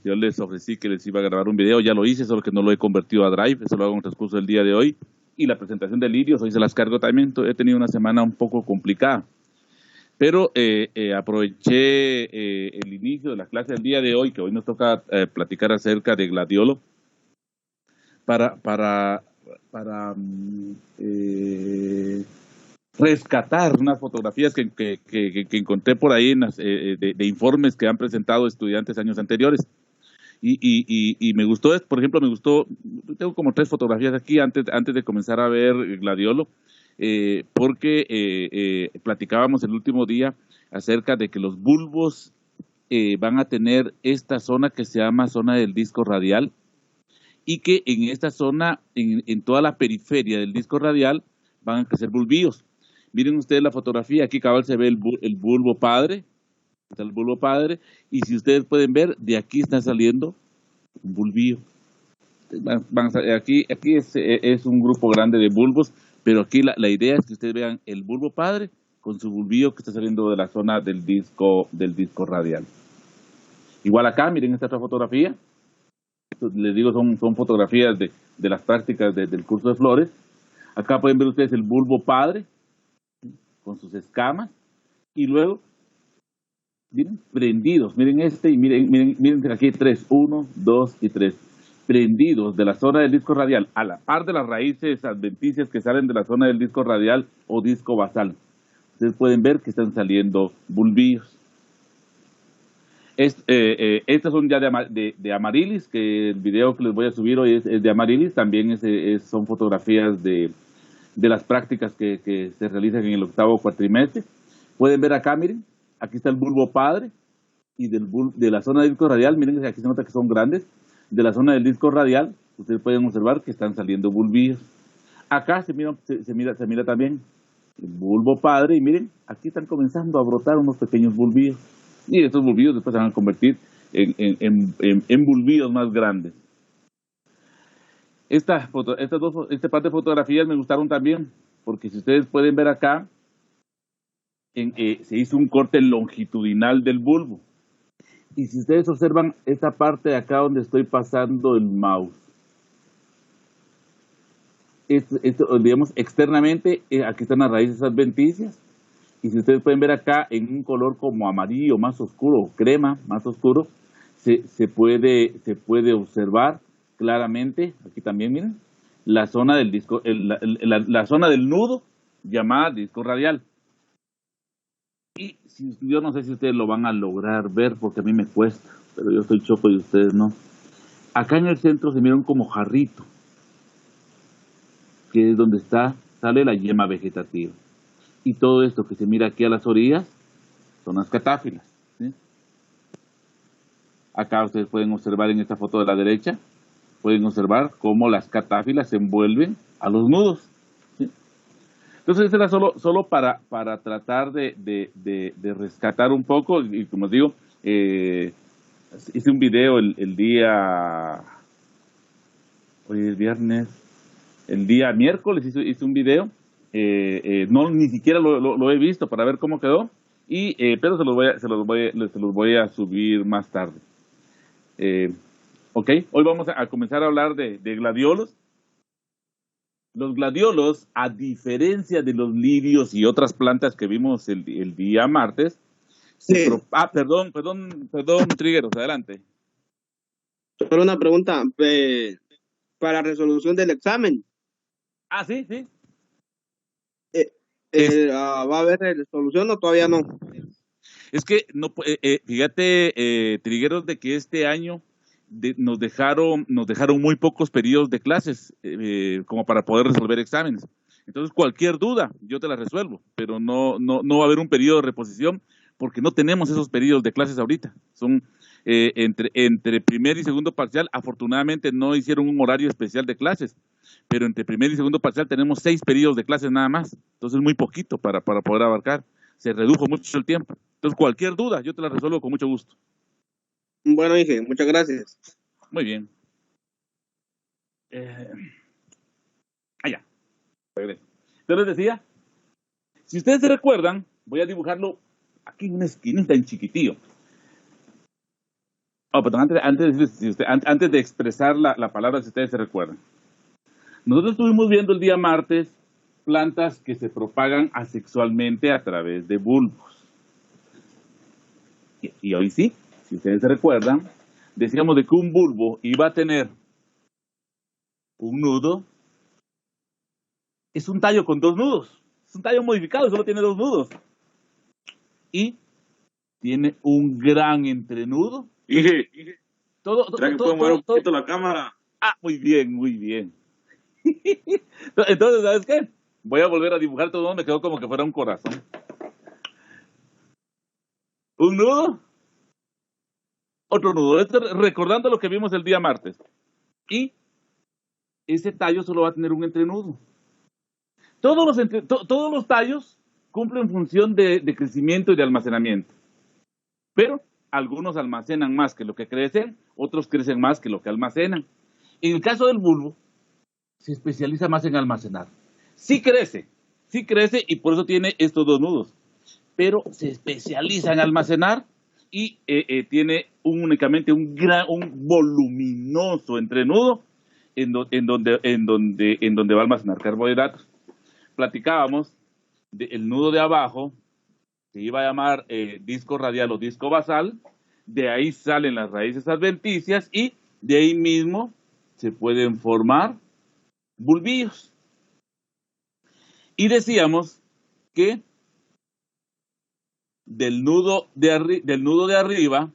Yo les ofrecí que les iba a grabar un video, ya lo hice, solo que no lo he convertido a Drive, eso lo hago en el transcurso del día de hoy. Y la presentación de Lirios, hoy se las cargo también, he tenido una semana un poco complicada. Pero aproveché el inicio de la clase del día de hoy, que hoy nos toca platicar acerca de gladiolo, para rescatar unas fotografías que encontré por ahí de informes que han presentado estudiantes años anteriores. Y me gustó, por ejemplo, tengo como 3 fotografías aquí antes de comenzar a ver gladiolo, porque platicábamos el último día acerca de que los bulbos van a tener esta zona que se llama zona del disco radial, y que en esta zona, en toda la periferia del disco radial, van a crecer bulbillos. Miren ustedes la fotografía, aquí cabal se ve el bulbo padre, está el bulbo padre, y si ustedes pueden ver, de aquí está saliendo un bulbillo. Aquí es un grupo grande de bulbos, pero aquí la idea es que ustedes vean el bulbo padre con su bulbillo que está saliendo de la zona del disco radial. Igual acá, miren esta otra fotografía. Les digo, son fotografías de las prácticas del curso de flores. Acá pueden ver ustedes el bulbo padre con sus escamas, y luego, miren, prendidos, miren y miren aquí 3, 1, 2 y 3, prendidos de la zona del disco radial, a la par de las raíces adventicias que salen de la zona del disco radial o disco basal. Ustedes pueden ver que están saliendo bulbillos. Estas son ya de Amarilis, que el video que les voy a subir hoy es de Amarilis. También son fotografías de las prácticas que se realizan en el 8º cuatrimestre. Pueden ver acá, miren, aquí está el bulbo padre, y de la zona del disco radial, miren que aquí se nota que son grandes. De la zona del disco radial, ustedes pueden observar que están saliendo bulbillos. Acá se mira también el bulbo padre, y miren, aquí están comenzando a brotar unos pequeños bulbillos. Y estos bulbillos después se van a convertir en bulbillos más grandes. Este par de fotografías me gustaron también, porque si ustedes pueden ver acá, se hizo un corte longitudinal del bulbo. Y si ustedes observan esta parte de acá donde estoy pasando el mouse, digamos, externamente, aquí están las raíces adventicias. Y si ustedes pueden ver acá en un color como amarillo más oscuro, crema más oscuro, se puede observar claramente, aquí también miren, la zona del disco, la zona del nudo llamada disco radial. Y yo no sé si ustedes lo van a lograr ver, porque a mí me cuesta, pero yo estoy choco y ustedes no. Acá en el centro se miran como jarrito, que es donde sale la yema vegetativa. Y todo esto que se mira aquí a las orillas son las catáfilas, ¿sí? Acá ustedes pueden observar en esta foto de la derecha, pueden observar cómo las catáfilas se envuelven a los nudos, ¿sí? Entonces, era solo para tratar de rescatar un poco, y como digo, hice un video el día, hoy es viernes, el día miércoles hice un video. Ni siquiera lo he visto para ver cómo quedó, pero se los voy a subir más tarde. Ok, hoy vamos a comenzar a hablar de gladiolos. Los gladiolos, a diferencia de los lirios y otras plantas que vimos el día martes, sí. Perdón, Trigueros, adelante. Solo una pregunta, para resolución del examen. Sí. ¿Va a haber resolución o todavía no? Es que, no, fíjate, Trigueros, de que este año nos dejaron muy pocos periodos de clases como para poder resolver exámenes. Entonces, cualquier duda, yo te la resuelvo, pero no va a haber un periodo de reposición, porque no tenemos esos periodos de clases ahorita. Son entre primer y segundo parcial. Afortunadamente no hicieron un horario especial de clases, pero entre primer y segundo parcial tenemos 6 periodos de clases nada más. Entonces, muy poquito para poder abarcar. Se redujo mucho el tiempo. Entonces, cualquier duda, yo te la resuelvo con mucho gusto. Bueno, Inge, muchas gracias. Muy bien. Allá. Regreso. Entonces les decía, si ustedes se recuerdan, voy a dibujarlo aquí en una esquinita en chiquitillo. Oh, perdón, antes de expresar la palabra, si ustedes se recuerdan. Nosotros estuvimos viendo el día martes plantas que se propagan asexualmente a través de bulbos. Y hoy sí, si ustedes se recuerdan, decíamos de que un bulbo iba a tener un nudo. Es un tallo con dos nudos. Es un tallo modificado, solo tiene dos nudos. Y tiene un gran entrenudo. Dije, ¿Será que puedo mover un poquito la cámara? Ah, muy bien, muy bien. Entonces, ¿sabes qué? Voy a volver a dibujar todo, me quedó como que fuera un corazón. Un nudo, otro nudo. Recordando lo que vimos el día martes. Y ese tallo solo va a tener un entrenudo. Todos los tallos cumplen función de crecimiento y de almacenamiento. Pero algunos almacenan más que lo que crecen, otros crecen más que lo que almacenan. En el caso del bulbo, se especializa más en almacenar. Sí crece y por eso tiene estos dos nudos, pero se especializa en almacenar y tiene únicamente un voluminoso entrenudo en donde va a almacenar carbohidratos. Platicábamos del nudo de abajo, se iba a llamar disco radial o disco basal, de ahí salen las raíces adventicias y de ahí mismo se pueden formar bulbillos. Y decíamos que del nudo de arriba,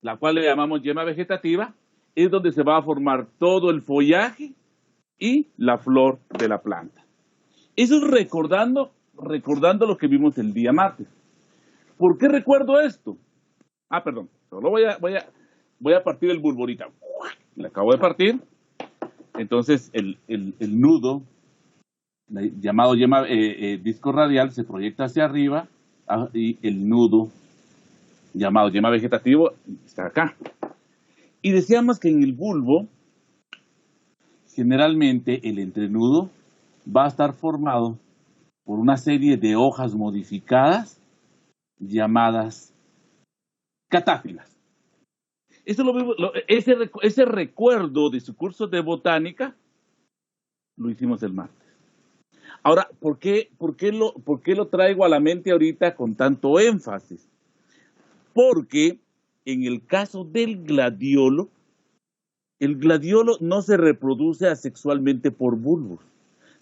la cual le llamamos yema vegetativa, es donde se va a formar todo el follaje y la flor de la planta. Eso es recordando lo que vimos el día martes. ¿Por qué recuerdo esto? Perdón, solo voy a partir el bulbo ahorita. Le acabo de partir. Entonces el nudo llamado disco radial se proyecta hacia arriba y el nudo llamado yema vegetativo está acá. Y decíamos que en el bulbo generalmente el entrenudo va a estar formado por una serie de hojas modificadas llamadas catáfilas. Ese recuerdo de su curso de botánica lo hicimos el martes. Ahora, ¿por qué lo traigo a la mente ahorita con tanto énfasis? Porque en el caso del gladiolo, el gladiolo no se reproduce asexualmente por bulbos,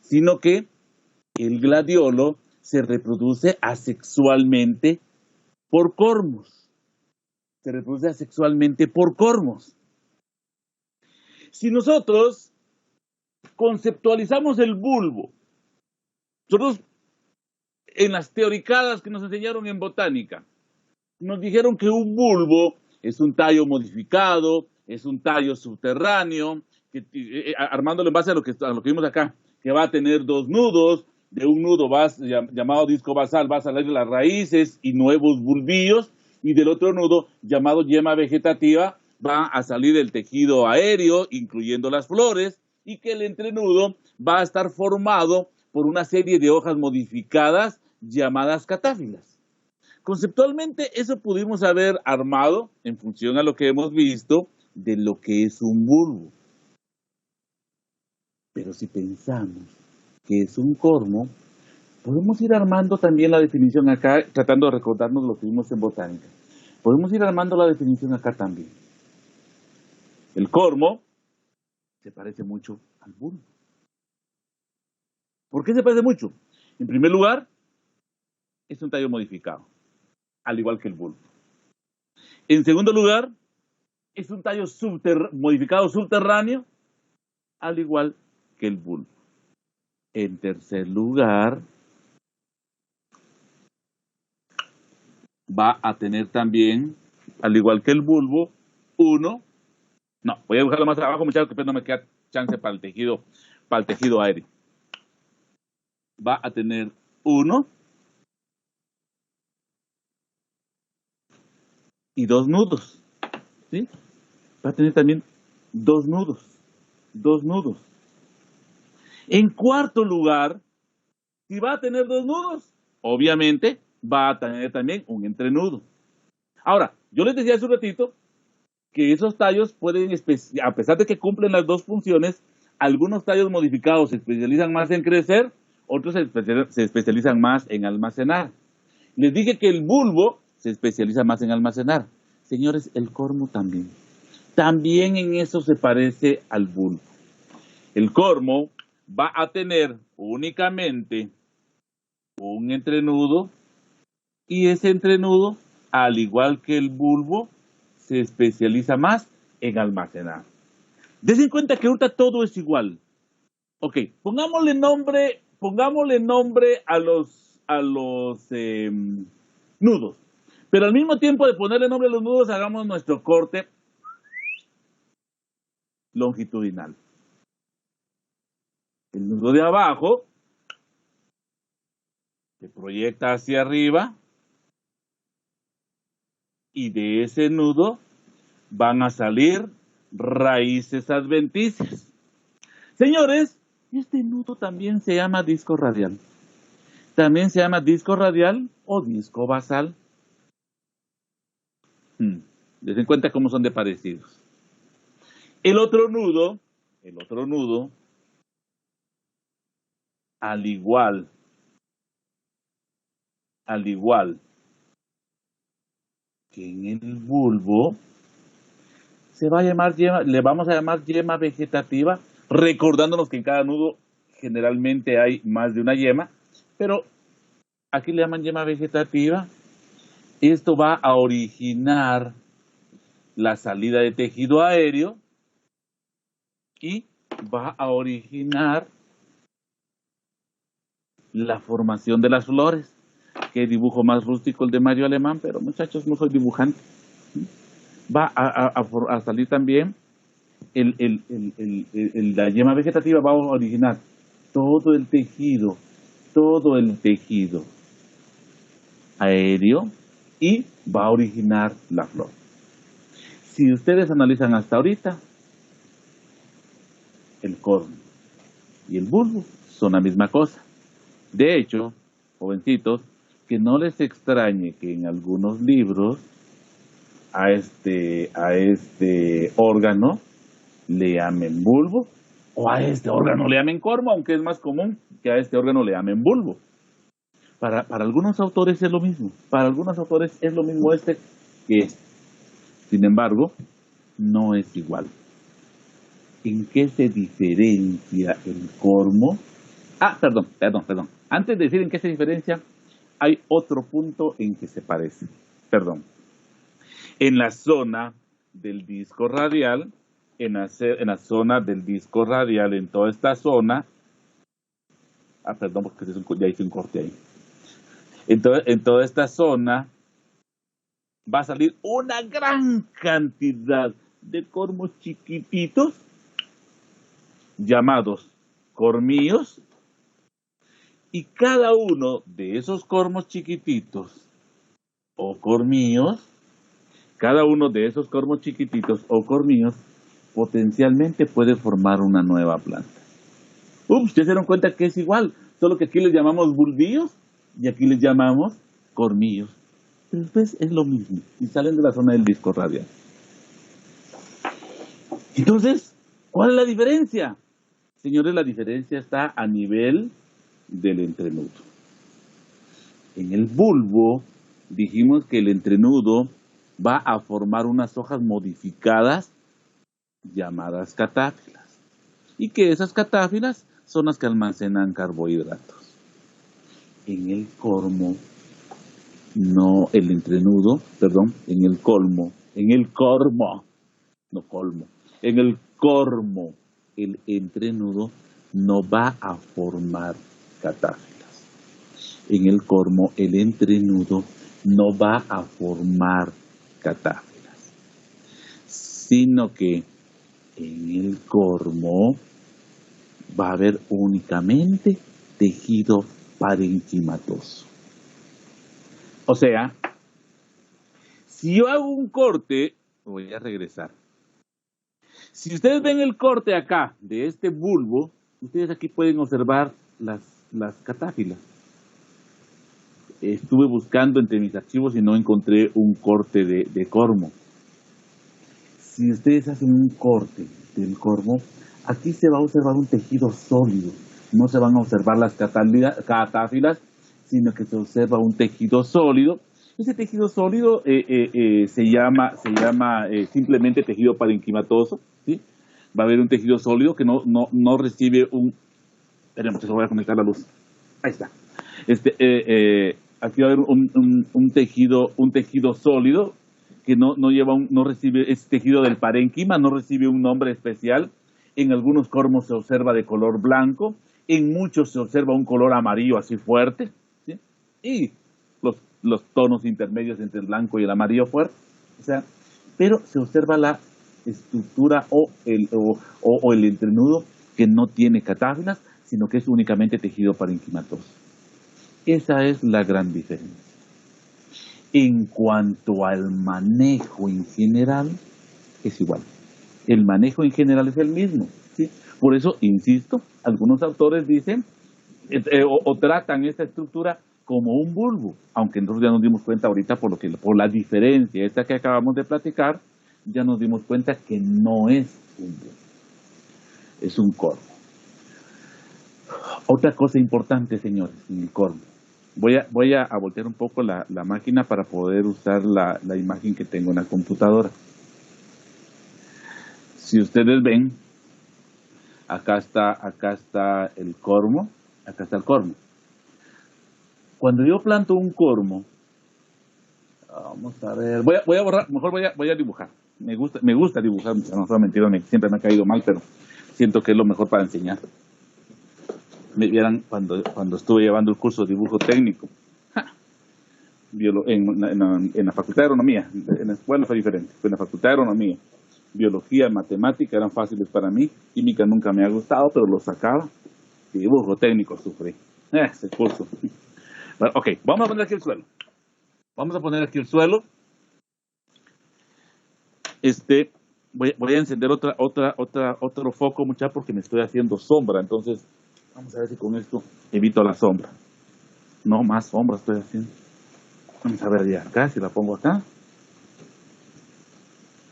sino que el gladiolo se reproduce asexualmente por cormos. Se reproduce asexualmente por cormos. Si nosotros conceptualizamos el bulbo, nosotros en las teoricadas que nos enseñaron en botánica, nos dijeron que un bulbo es un tallo modificado, es un tallo subterráneo, armándolo en base a lo que vimos acá, que va a tener dos nudos, de un nudo llamado disco basal va a salir las raíces y nuevos bulbillos, y del otro nudo, llamado yema vegetativa, va a salir el tejido aéreo, incluyendo las flores, y que el entrenudo va a estar formado por una serie de hojas modificadas llamadas catáfilas. Conceptualmente, eso pudimos haber armado en función a lo que hemos visto de lo que es un bulbo. Pero si pensamos que es un cormo, podemos ir armando también la definición acá, tratando de recordarnos lo que vimos en botánica. Podemos ir armando la definición acá también. El cormo se parece mucho al bulbo. ¿Por qué se parece mucho? En primer lugar, es un tallo modificado, al igual que el bulbo. En segundo lugar, es un tallo modificado subterráneo, al igual que el bulbo. En tercer lugar, va a tener también, al igual que el bulbo, voy a buscarlo más abajo, muchachos, que no me queda chance para el tejido aéreo. Va a tener uno y dos nudos, ¿sí? Va a tener también dos nudos. En cuarto lugar, si va a tener dos nudos, obviamente va a tener también un entrenudo. Ahora, Yo les decía hace un ratito que esos tallos pueden, a pesar de que cumplen las dos funciones, algunos tallos modificados se especializan más en crecer, otros se especializan más en almacenar. Les dije que el bulbo se especializa más en almacenar. Señores, el cormo también. También en eso se parece al bulbo. El cormo va a tener únicamente un entrenudo y ese entrenudo, al igual que el bulbo, se especializa más en almacenar. Dense en cuenta que ahorita todo es igual. Ok, pongámosle nombre a los nudos. Pero al mismo tiempo de ponerle nombre a los nudos, hagamos nuestro corte longitudinal. El nudo de abajo se proyecta hacia arriba y de ese nudo van a salir raíces adventicias. Señores, este nudo también se llama disco radial. También se llama disco radial o disco basal. Les den cuenta cómo son de parecidos. El otro nudo, al igual que en el bulbo, se va a llamar yema, le vamos a llamar yema vegetativa, recordándonos que en cada nudo generalmente hay más de una yema, pero aquí le llaman yema vegetativa. Esto va a originar la salida de tejido aéreo y va a originar la formación de las flores. Qué dibujo más rústico el de Mario Alemán, pero muchachos, no soy dibujante. Va a salir también la yema vegetativa, va a originar todo el tejido aéreo y va a originar la flor. Si ustedes analizan hasta ahorita, el cormo y el bulbo son la misma cosa. De hecho, jovencitos, que no les extrañe que en algunos libros a este órgano le llamen bulbo o a este órgano le llamen cormo, aunque es más común que a este órgano le llamen bulbo. Para algunos autores es lo mismo, para algunos autores es lo mismo este que este. Sin embargo, no es igual. ¿En qué se diferencia el cormo? Perdón. Antes de decir en qué se diferencia, hay otro punto en que se parece. Perdón. En la zona del disco radial, en toda esta zona, perdón, porque ya hice un corte ahí. En toda esta zona va a salir una gran cantidad de cormos chiquititos llamados cormillos, y cada uno de esos cormos chiquititos o cormillos, potencialmente puede formar una nueva planta. ¿Ya se dieron cuenta que es igual? Solo que aquí les llamamos bulbillos y aquí les llamamos cormillos. Pero después es lo mismo y salen de la zona del disco radial. Entonces, ¿cuál es la diferencia? Señores, la diferencia está a nivel del entrenudo. En el bulbo dijimos que el entrenudo va a formar unas hojas modificadas llamadas catáfilas y que esas catáfilas son las que almacenan carbohidratos. En el cormo, en el cormo, el entrenudo no va a formar catáfilas. En el cormo, el entrenudo no va a formar catáfilas, sino que en el cormo va a haber únicamente tejido parenquimatoso. O sea, si yo hago un corte, voy a regresar. Si ustedes ven el corte acá de este bulbo, ustedes aquí pueden observar las catáfilas. Estuve buscando entre mis archivos y no encontré un corte de cormo. Si ustedes hacen un corte del cormo, aquí se va a observar un tejido sólido. No se van a observar las catáfilas, sino que se observa un tejido sólido. Ese tejido sólido se llama simplemente tejido parenquimatoso, ¿sí? Va a haber un tejido sólido que no recibe un... Esperemos, se voy a conectar la luz. Ahí está. Aquí va a haber un tejido sólido que no recibe, es tejido del parénquima, no recibe un nombre especial. En algunos cormos se observa de color blanco, en muchos se observa un color amarillo así fuerte, ¿sí? Y los tonos intermedios entre el blanco y el amarillo fuerte. O sea, pero se observa la estructura o el entrenudo que no tiene catáfilas, sino que es únicamente tejido parenquimatoso. Esa es la gran diferencia. En cuanto al manejo en general, es igual. El manejo en general es el mismo, ¿sí? Por eso, insisto, algunos autores dicen o tratan esta estructura como un bulbo, aunque nosotros ya nos dimos cuenta ahorita por la diferencia esta que acabamos de platicar, ya nos dimos cuenta que no es un bulbo, es un cormo. Otra cosa importante, señores, en el cormo. Voy a voltear un poco la máquina para poder usar la imagen que tengo en la computadora. Si ustedes ven, acá está el cormo, acá está el cormo. Cuando yo planto un cormo, vamos a ver, voy a borrar, mejor voy a dibujar. Me gusta dibujar, no soy mentira, siempre me ha caído mal, pero siento que es lo mejor para enseñar. Me vieran cuando estuve llevando el curso de dibujo técnico. En la facultad de agronomía, en la escuela fue diferente, fue en la facultad de agronomía. Biología, matemática eran fáciles para mí, química nunca me ha gustado, pero lo sacaba. Dibujo técnico sufrí. Ese curso. Bueno, ok, vamos a poner aquí el suelo. Vamos a poner aquí el suelo. Voy a encender otro foco, muchachos, porque me estoy haciendo sombra. Entonces, vamos a ver si con esto evito la sombra. No, más sombra estoy haciendo. Vamos a ver ya acá, si la pongo acá.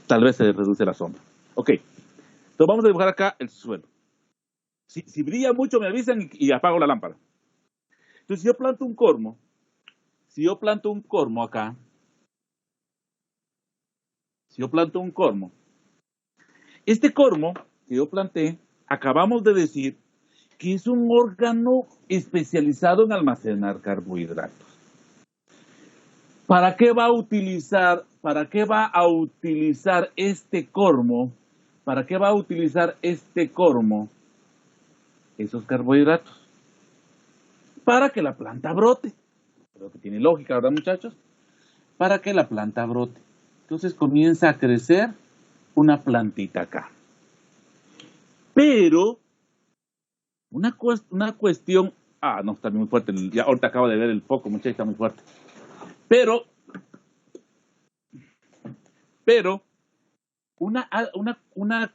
Tal vez se reduce la sombra. Ok, entonces vamos a dibujar acá el suelo. Si brilla mucho me avisan y apago la lámpara. Entonces, si yo planto un cormo acá, este cormo que yo planté, acabamos de decir que es un órgano especializado en almacenar carbohidratos. ¿Para qué va a utilizar este cormo? ¿Para qué va a utilizar este cormo esos carbohidratos? Para que la planta brote. Creo que tiene lógica, ¿verdad, muchachos? Para que la planta brote. Entonces comienza a crecer una plantita acá. Pero una cuestión... no, está muy fuerte. Ya ahorita acabo de ver el foco, muchachos, está muy fuerte. Pero una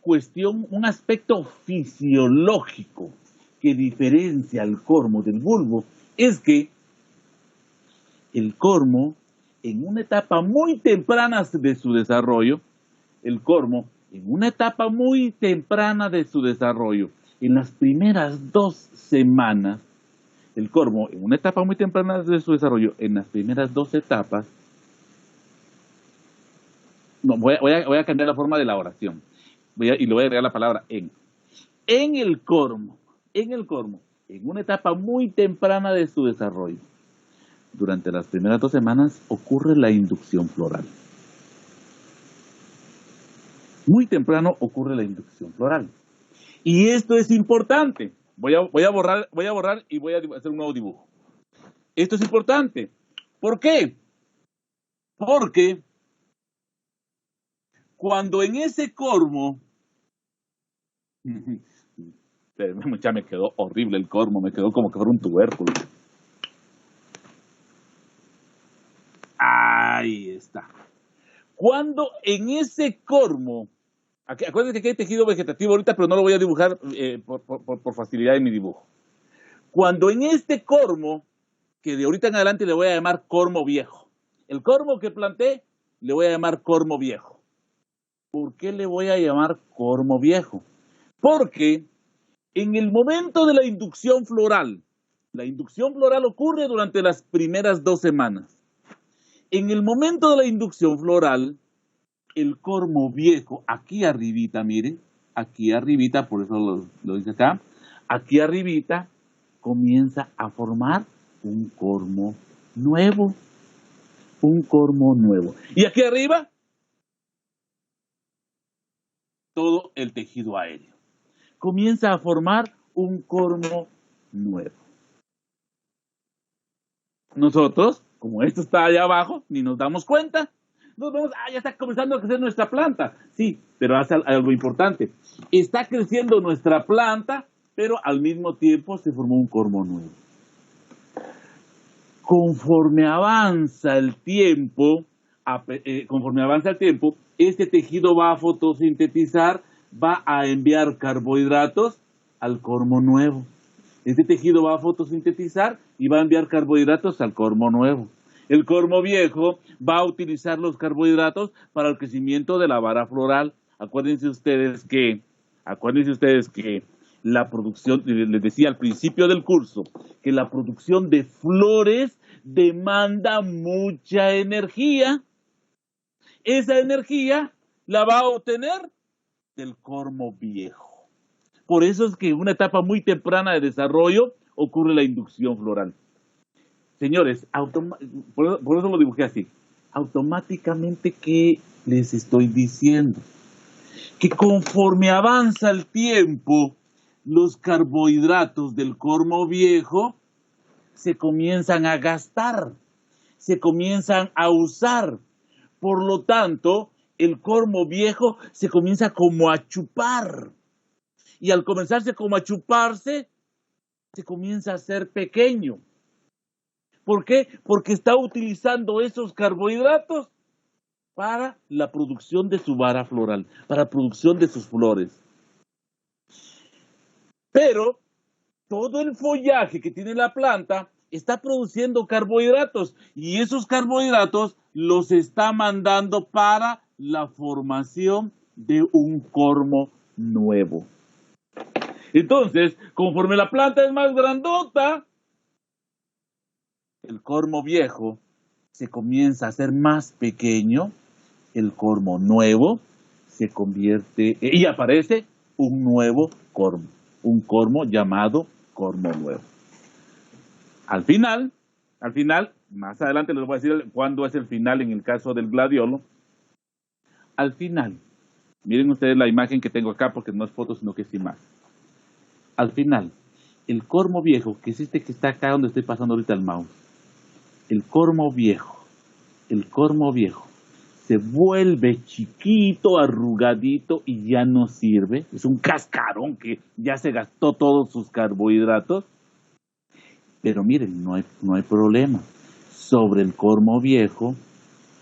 cuestión, un aspecto fisiológico que diferencia al cormo del bulbo es que el cormo, en una etapa muy temprana de su desarrollo, en las primeras 2 semanas, el cormo, en una etapa muy temprana de su desarrollo, en las primeras 2 etapas, no, voy a cambiar la forma de la oración. Y le voy a agregar la palabra en. En el cormo, en una etapa muy temprana de su desarrollo, durante las primeras 2 semanas ocurre la inducción floral. Muy temprano ocurre la inducción floral. Y esto es importante. Voy a borrar y voy a hacer un nuevo dibujo. Esto es importante. ¿Por qué? Porque cuando en ese cormo, ya me quedó horrible el cormo, me quedó como que fuera un tubérculo. Ahí está. Cuando en ese cormo, acuérdense que aquí hay tejido vegetativo ahorita, pero no lo voy a dibujar por facilidad de mi dibujo. Cuando en este cormo que de ahorita en adelante le voy a llamar cormo viejo. El cormo que planté le voy a llamar cormo viejo. ¿Por qué le voy a llamar cormo viejo? Porque en el momento de la inducción floral ocurre durante las primeras 2 semanas. En el momento de la inducción floral, el cormo viejo, aquí arribita, miren, aquí arribita, por eso lo dice acá, aquí arribita comienza a formar un cormo nuevo. Un cormo nuevo. Y aquí arriba, todo el tejido aéreo. Comienza a formar un cormo nuevo. Nosotros, como esto está allá abajo, ni nos damos cuenta. Nos vemos, ya está comenzando a crecer nuestra planta. Sí, pero hace algo importante. Está creciendo nuestra planta, pero al mismo tiempo se formó un cormo nuevo. Conforme avanza el tiempo, este tejido va a fotosintetizar, va a enviar carbohidratos al cormo nuevo. Este tejido va a fotosintetizar y va a enviar carbohidratos al cormo nuevo. El cormo viejo va a utilizar los carbohidratos para el crecimiento de la vara floral. Acuérdense ustedes que la producción, les decía al principio del curso, que la producción de flores demanda mucha energía. Esa energía la va a obtener del cormo viejo. Por eso es que en una etapa muy temprana de desarrollo ocurre la inducción floral. Señores, por eso lo dibujé así. Automáticamente, ¿qué les estoy diciendo? Que conforme avanza el tiempo, los carbohidratos del cormo viejo se comienzan a gastar, se comienzan a usar. Por lo tanto, el cormo viejo se comienza como a chupar. Y al comenzarse como a chuparse, se comienza a hacer pequeño. ¿Por qué? Porque está utilizando esos carbohidratos para la producción de su vara floral, para la producción de sus flores. Pero todo el follaje que tiene la planta está produciendo carbohidratos y esos carbohidratos los está mandando para la formación de un cormo nuevo. Entonces, conforme la planta es más grandota, el cormo viejo se comienza a hacer más pequeño, el cormo nuevo se convierte y aparece un nuevo cormo, un cormo llamado cormo nuevo. Al final, más adelante les voy a decir cuándo es el final en el caso del gladiolo. Al final, miren ustedes la imagen que tengo acá porque no es foto sino que es imagen. Al final, el cormo viejo, que es este que está acá donde estoy pasando ahorita el mouse, el cormo viejo se vuelve chiquito, arrugadito y ya no sirve. Es un cascarón que ya se gastó todos sus carbohidratos. Pero miren, no hay problema. Sobre el cormo viejo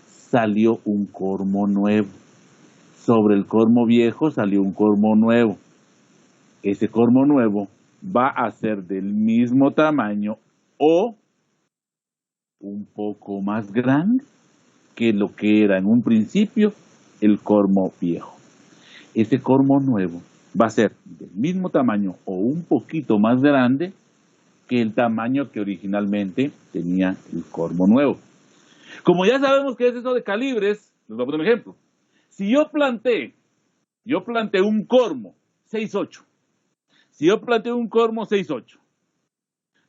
salió un cormo nuevo. Sobre el cormo viejo salió un cormo nuevo. Ese cormo nuevo va a ser del mismo tamaño o un poco más grande que lo que era en un principio el cormo viejo. Ese cormo nuevo va a ser del mismo tamaño o un poquito más grande que el tamaño que originalmente tenía el cormo nuevo. Como ya sabemos que es eso de calibres, les voy a poner un ejemplo. Si yo planté un cormo 6'8", si yo planté un cormo 6'8",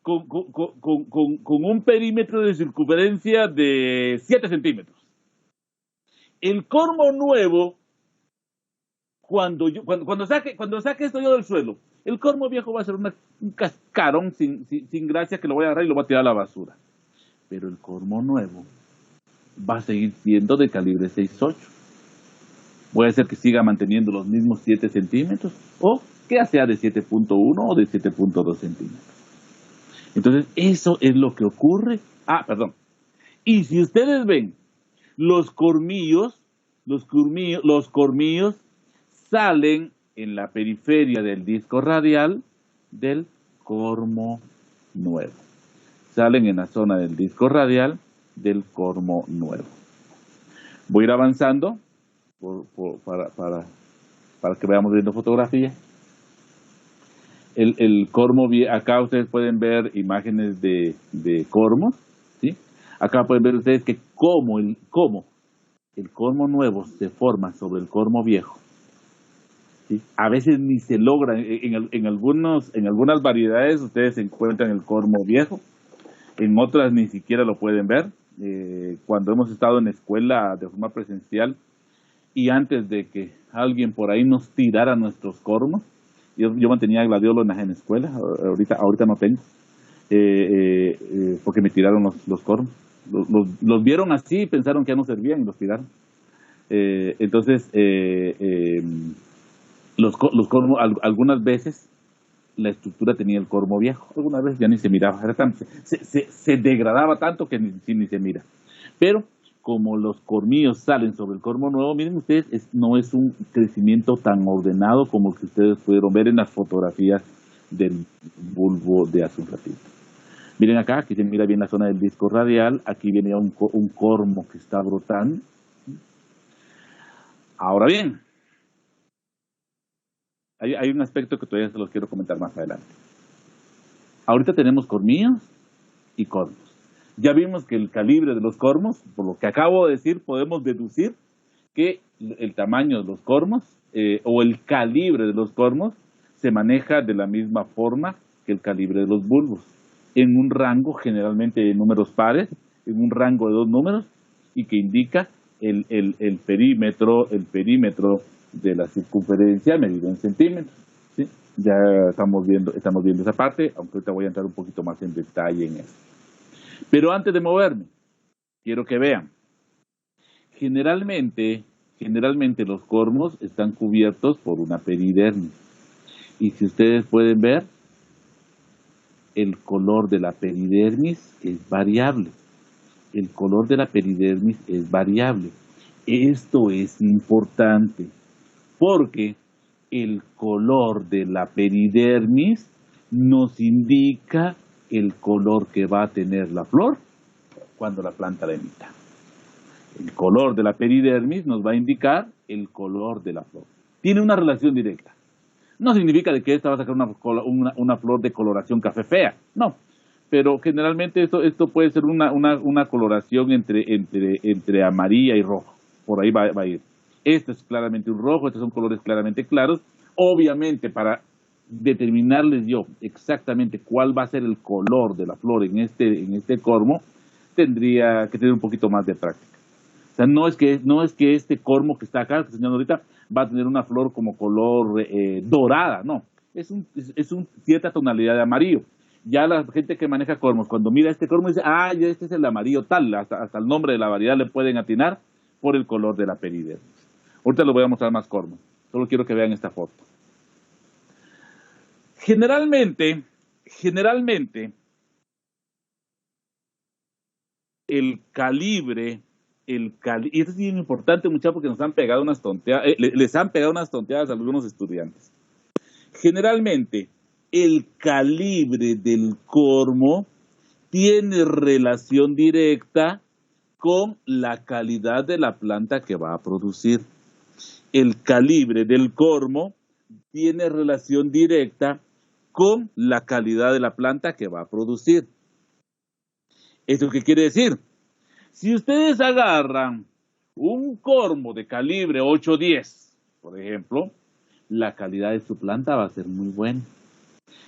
con un perímetro de circunferencia de 7 centímetros, el cormo nuevo, cuando saque esto yo del suelo, el cormo viejo va a ser un cascarón sin gracia que lo voy a agarrar y lo voy a tirar a la basura. Pero el cormo nuevo va a seguir siendo de calibre 6'8". Puede ser que siga manteniendo los mismos 7 centímetros o que sea de 7.1 o de 7.2 centímetros. Entonces, eso es lo que ocurre. Y si ustedes ven, los cormillos salen en la periferia del disco radial del cormo nuevo. salen en la zona del disco radial del cormo nuevo. Voy a ir avanzando para que veamos viendo fotografía. El cormo, acá ustedes pueden ver imágenes de cormos, ¿sí? Acá pueden ver ustedes que cómo el cormo nuevo se forma sobre el cormo viejo. ¿Sí? A veces ni se logra, en algunas variedades ustedes encuentran el cormo viejo, en otras ni siquiera lo pueden ver. Cuando hemos estado en la escuela de forma presencial y antes de que alguien por ahí nos tirara nuestros cormos, yo mantenía gladiolo en la escuela, ahorita no tengo, porque me tiraron los cormos. Los vieron así y pensaron que ya no servían y los tiraron. Entonces, los cormos, algunas veces la estructura tenía el cormo viejo, algunas veces ya ni se miraba, se degradaba tanto que ni se mira. Pero como los cormillos salen sobre el cormo nuevo, miren ustedes, no es un crecimiento tan ordenado como el que ustedes pudieron ver en las fotografías del bulbo de hace un ratito. Miren acá, aquí se mira bien la zona del disco radial, aquí viene ya un cormo que está brotando. Ahora bien, hay un aspecto que todavía se los quiero comentar más adelante. Ahorita tenemos cormillos y cormos. Ya vimos que el calibre de los cormos, por lo que acabo de decir, podemos deducir que el tamaño de los cormos o el calibre de los cormos se maneja de la misma forma que el calibre de los bulbos, en un rango generalmente de números pares, en un rango de 2 números, y que indica el perímetro de la circunferencia medido en centímetros. ¿Sí? Ya estamos viendo esa parte, aunque ahorita voy a entrar un poquito más en detalle en eso. Pero antes de moverme, quiero que vean, generalmente los cormos están cubiertos por una peridermis. Y si ustedes pueden ver, el color de la peridermis es variable. El color de la peridermis es variable. Esto es importante porque el color de la peridermis nos indica el color que va a tener la flor cuando la planta la emita. El color de la peridermis nos va a indicar el color de la flor. Tiene una relación directa. No significa de que esta va a sacar una flor de coloración café fea, no. Pero generalmente esto puede ser una coloración entre amarilla y rojo. Por ahí va a ir. Este es claramente un rojo, estos son colores claramente claros. Obviamente, para determinarles yo exactamente cuál va a ser el color de la flor en este cormo, tendría que tener un poquito más de práctica. O sea, no es que este cormo que está acá, que estoy enseñando ahorita, va a tener una flor como color dorada, no. Es cierta tonalidad de amarillo. Ya la gente que maneja cormos, cuando mira este cormo dice, ya este es el amarillo tal, hasta el nombre de la variedad le pueden atinar por el color de la peridermis. Ahorita les voy a mostrar más cormos, solo quiero que vean esta foto. Generalmente, el calibre, y esto es bien importante, muchachos, porque nos han pegado unas tonteadas, les han pegado unas tonteadas a algunos estudiantes. Generalmente, el calibre del cormo tiene relación directa con la calidad de la planta que va a producir. El calibre del cormo tiene relación directa con la calidad de la planta que va a producir. ¿Esto qué quiere decir? Si ustedes agarran un cormo de calibre 8-10, por ejemplo, la calidad de su planta va a ser muy buena.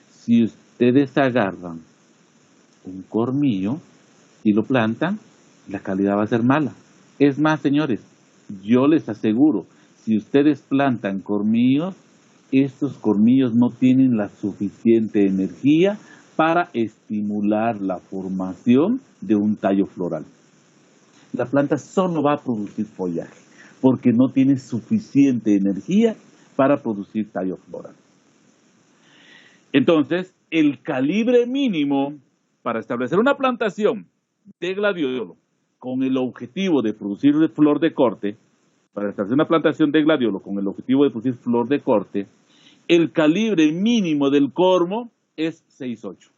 Si ustedes agarran un cormillo y lo plantan, la calidad va a ser mala. Es más, señores, yo les aseguro, si ustedes plantan cormillos, estos cormillos no tienen la suficiente energía para estimular la formación de un tallo floral. La planta solo va a producir follaje porque no tiene suficiente energía para producir tallo floral. Entonces, el calibre mínimo para establecer una plantación de gladiolo con el objetivo de producir flor de corte, para establecer una plantación de gladiolo con el objetivo de producir flor de corte, el calibre mínimo del cormo es 6.8.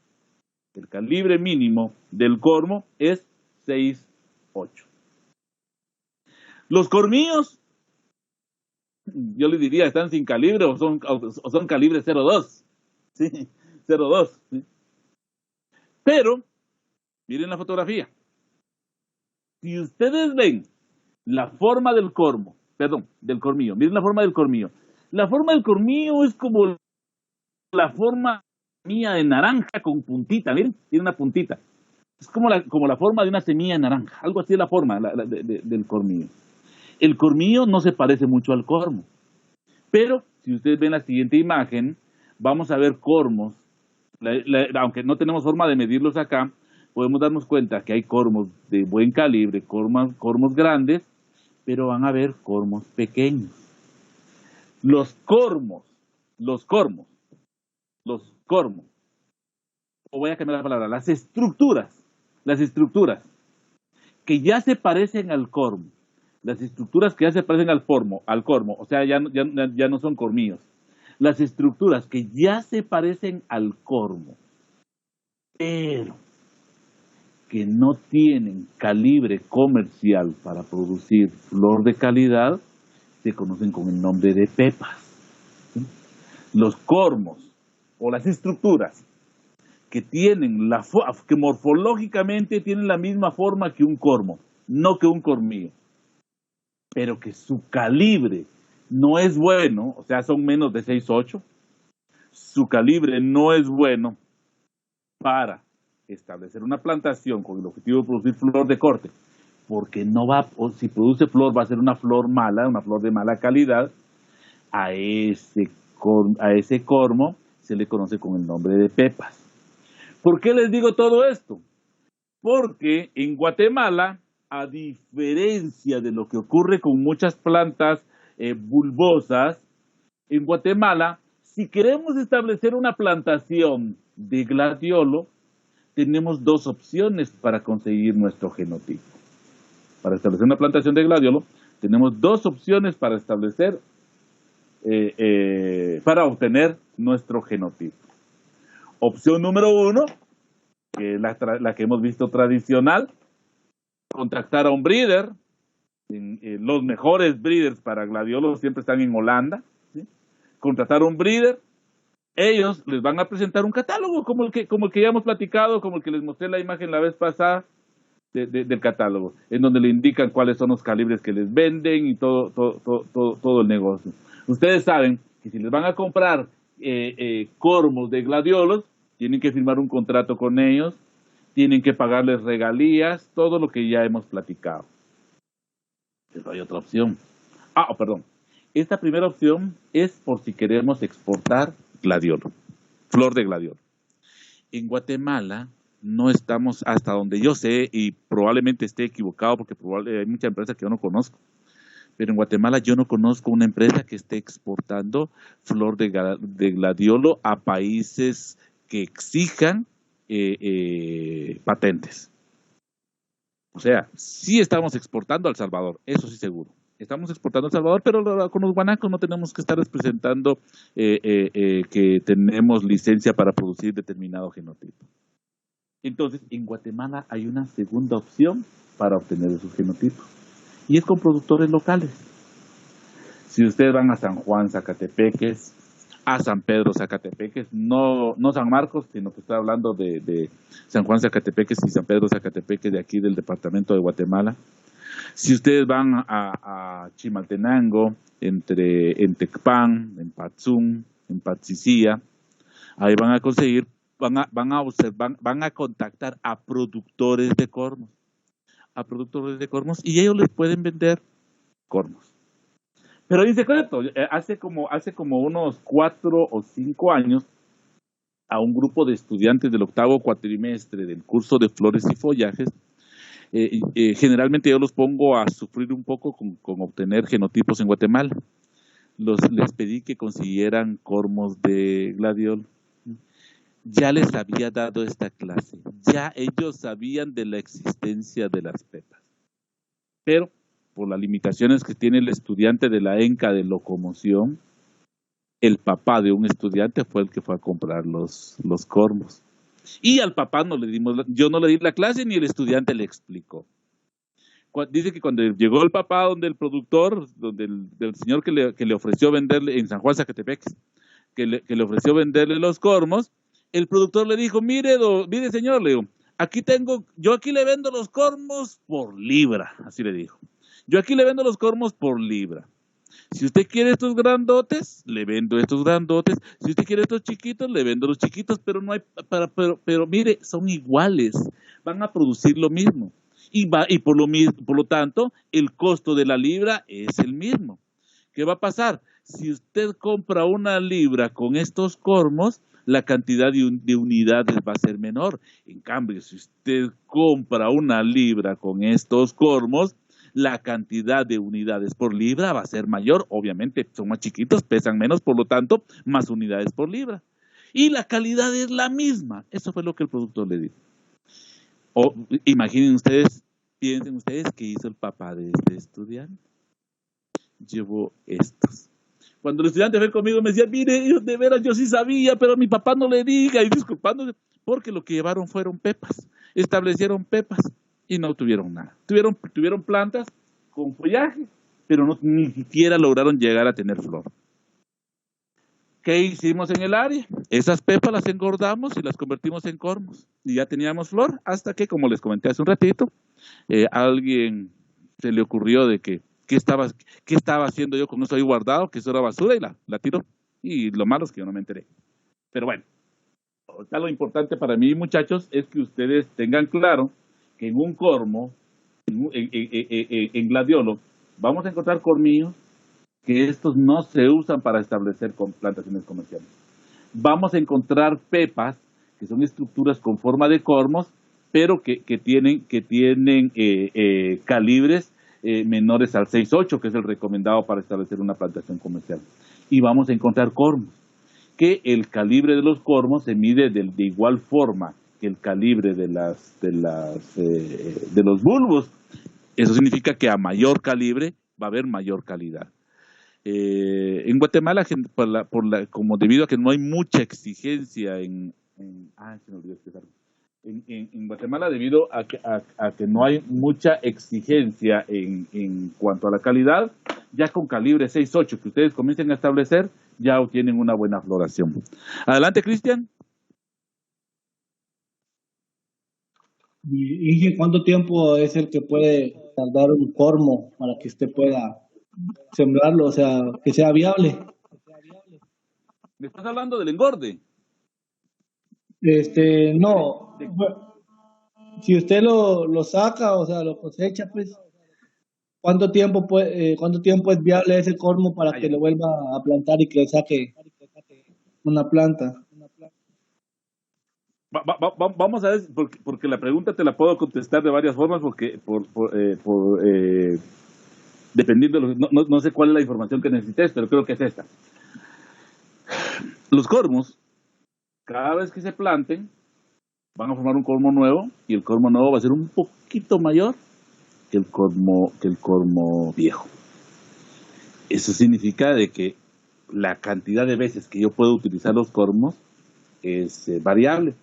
El calibre mínimo del cormo es 6.8. Los cormillos, yo les diría, están sin calibre o son calibre 0.2. ¿Sí? 0.2. ¿Sí? Pero, miren la fotografía. Si ustedes ven la forma del del cormillo, miren la forma del cormillo. La forma del cormillo es como la forma mía de naranja con puntita, miren, tiene una puntita. Es como la forma de una semilla de naranja, algo así es la forma del cormillo. El cormillo no se parece mucho al cormo, pero si ustedes ven la siguiente imagen, vamos a ver cormos, aunque no tenemos forma de medirlos acá, podemos darnos cuenta que hay cormos de buen calibre, cormos grandes, pero van a haber cormos pequeños. Los cormos, o voy a cambiar la palabra, las estructuras que ya se parecen al cormo, las estructuras que ya se parecen al cormo, o sea, ya no son cormillos, las estructuras que ya se parecen al cormo, pero que no tienen calibre comercial para producir flor de calidad, se conocen con el nombre de pepas. ¿Sí? Los cormos o las estructuras que tienen que morfológicamente tienen la misma forma que un cormo, no que un cormillo, pero que su calibre no es bueno, o sea, son menos de 6.8, su calibre no es bueno para establecer una plantación con el objetivo de producir flor de corte, porque no va, o si produce flor va a ser una flor mala, una flor de mala calidad. A ese cormo se le conoce con el nombre de pepas. ¿Por qué les digo todo esto? Porque en Guatemala, a diferencia de lo que ocurre con muchas plantas bulbosas, en Guatemala, si queremos establecer una plantación de gladiolo, tenemos dos opciones para conseguir nuestro genotipo. Para establecer una plantación de gladiolo, tenemos dos opciones para para obtener nuestro genotipo. Opción número 1, que es la que hemos visto tradicional, contactar a un breeder. Los mejores breeders para gladiolos siempre están en Holanda. ¿Sí? Contratar a un breeder. Ellos les van a presentar un catálogo como el que ya hemos platicado, como el que les mostré la imagen la vez pasada del catálogo, en donde le indican cuáles son los calibres que les venden y todo el negocio. Ustedes saben que si les van a comprar cormos de gladiolos, tienen que firmar un contrato con ellos, tienen que pagarles regalías, todo lo que ya hemos platicado. Pero hay otra opción. Perdón. Esta primera opción es por si queremos exportar gladiolo, flor de gladiolo. En Guatemala no estamos, hasta donde yo sé, y probablemente esté equivocado porque hay muchas empresas que yo no conozco, pero en Guatemala yo no conozco una empresa que esté exportando flor de gladiolo a países que exijan patentes. O sea, sí estamos exportando a El Salvador, eso sí seguro. Estamos exportando a El Salvador, pero con los guanacos no tenemos que estar presentando que tenemos licencia para producir determinado genotipo. Entonces, en Guatemala hay una segunda opción para obtener esos genotipos, y es con productores locales. Si ustedes van a San Juan, Zacatepeques, a San Pedro, Zacatepeques, no San Marcos, sino que estoy hablando de San Juan, Zacatepeques y San Pedro, Zacatepeques, de aquí del departamento de Guatemala. Si ustedes van a Chimaltenango, en Tecpan, en Patzún, en Patzicía, ahí van a conseguir, van a contactar a productores de cormos, y ellos les pueden vender cormos. Pero hay un secreto. Hace como unos 4 o 5 años, a un grupo de estudiantes del 8º cuatrimestre del curso de flores y follajes, generalmente yo los pongo a sufrir un poco con obtener genotipos en Guatemala. Les pedí que consiguieran cormos de gladiolo. Ya les había dado esta clase, ya ellos sabían de la existencia de las pepas, pero por las limitaciones que tiene el estudiante de la ENCA de locomoción, el papá de un estudiante fue el que fue a comprar los cormos. Y al papá yo no le di la clase ni el estudiante le explicó. Dice que cuando llegó el papá donde el productor, donde del señor que le ofreció venderle en San Juan Zacatepec, que le ofreció venderle los cormos, el productor le dijo, mire señor, le digo, yo aquí le vendo los cormos por libra, así le dijo. Yo aquí le vendo los cormos por libra. Si usted quiere estos grandotes, le vendo estos grandotes. Si usted quiere estos chiquitos, le vendo los chiquitos, pero no hay pero mire, son iguales, van a producir lo mismo. Y por lo tanto, el costo de la libra es el mismo. ¿Qué va a pasar? Si usted compra una libra con estos cormos, la cantidad de unidades va a ser menor. En cambio, si usted compra una libra con estos cormos, la cantidad de unidades por libra va a ser mayor. Obviamente son más chiquitos, pesan menos, por lo tanto, más unidades por libra. Y la calidad es la misma. Eso fue lo que el productor le dijo. Imaginen ustedes, piensen ustedes qué hizo el papá de este estudiante. Llevó estos. Cuando el estudiante fue conmigo me decía, mire, de veras yo sí sabía, pero a mi papá no le diga, y disculpándose, porque lo que llevaron fueron pepas, establecieron pepas y no tuvieron nada. Tuvieron plantas con follaje, pero ni siquiera lograron llegar a tener flor. ¿Qué hicimos en el área? Esas pepas las engordamos y las convertimos en cormos. Y ya teníamos flor, hasta que, como les comenté hace un ratito, a alguien se le ocurrió de que ¿qué estaba haciendo yo con eso ahí guardado? Que eso era basura y la tiró. Y lo malo es que yo no me enteré. Pero bueno, ahorita lo importante para mí, muchachos, es que ustedes tengan claro que en un cormo, en gladiolo, vamos a encontrar cormillos que estos no se usan para establecer plantaciones comerciales. Vamos a encontrar pepas, que son estructuras con forma de cormos, pero que tienen calibres menores al 6.8, que es el recomendado para establecer una plantación comercial. Y vamos a encontrar cormos, que el calibre de los cormos se mide de igual forma que el calibre de los bulbos. Eso significa que a mayor calibre va a haber mayor calidad. En Guatemala, como debido a que no hay mucha exigencia en Guatemala, debido a que no hay mucha exigencia en cuanto a la calidad, ya con calibre 6.8 que ustedes comiencen a establecer, ya obtienen una buena floración. Adelante, Cristian. ¿Y cuánto tiempo es el que puede tardar un cormo para que usted pueda sembrarlo, o sea, que sea viable? ¿Me estás hablando del engorde? No. Si usted lo saca, o sea, lo cosecha, pues, ¿cuánto tiempo es viable ese cormo para que lo vuelva a plantar y que le saque una planta? Vamos a ver, porque la pregunta te la puedo contestar de varias formas, porque dependiendo de no sé cuál es la información que necesites, pero creo que es esta. Los cormos, cada vez que se planten, van a formar un cormo nuevo, y el cormo nuevo va a ser un poquito mayor que el cormo viejo. Eso significa de que la cantidad de veces que yo puedo utilizar los cormos es variable.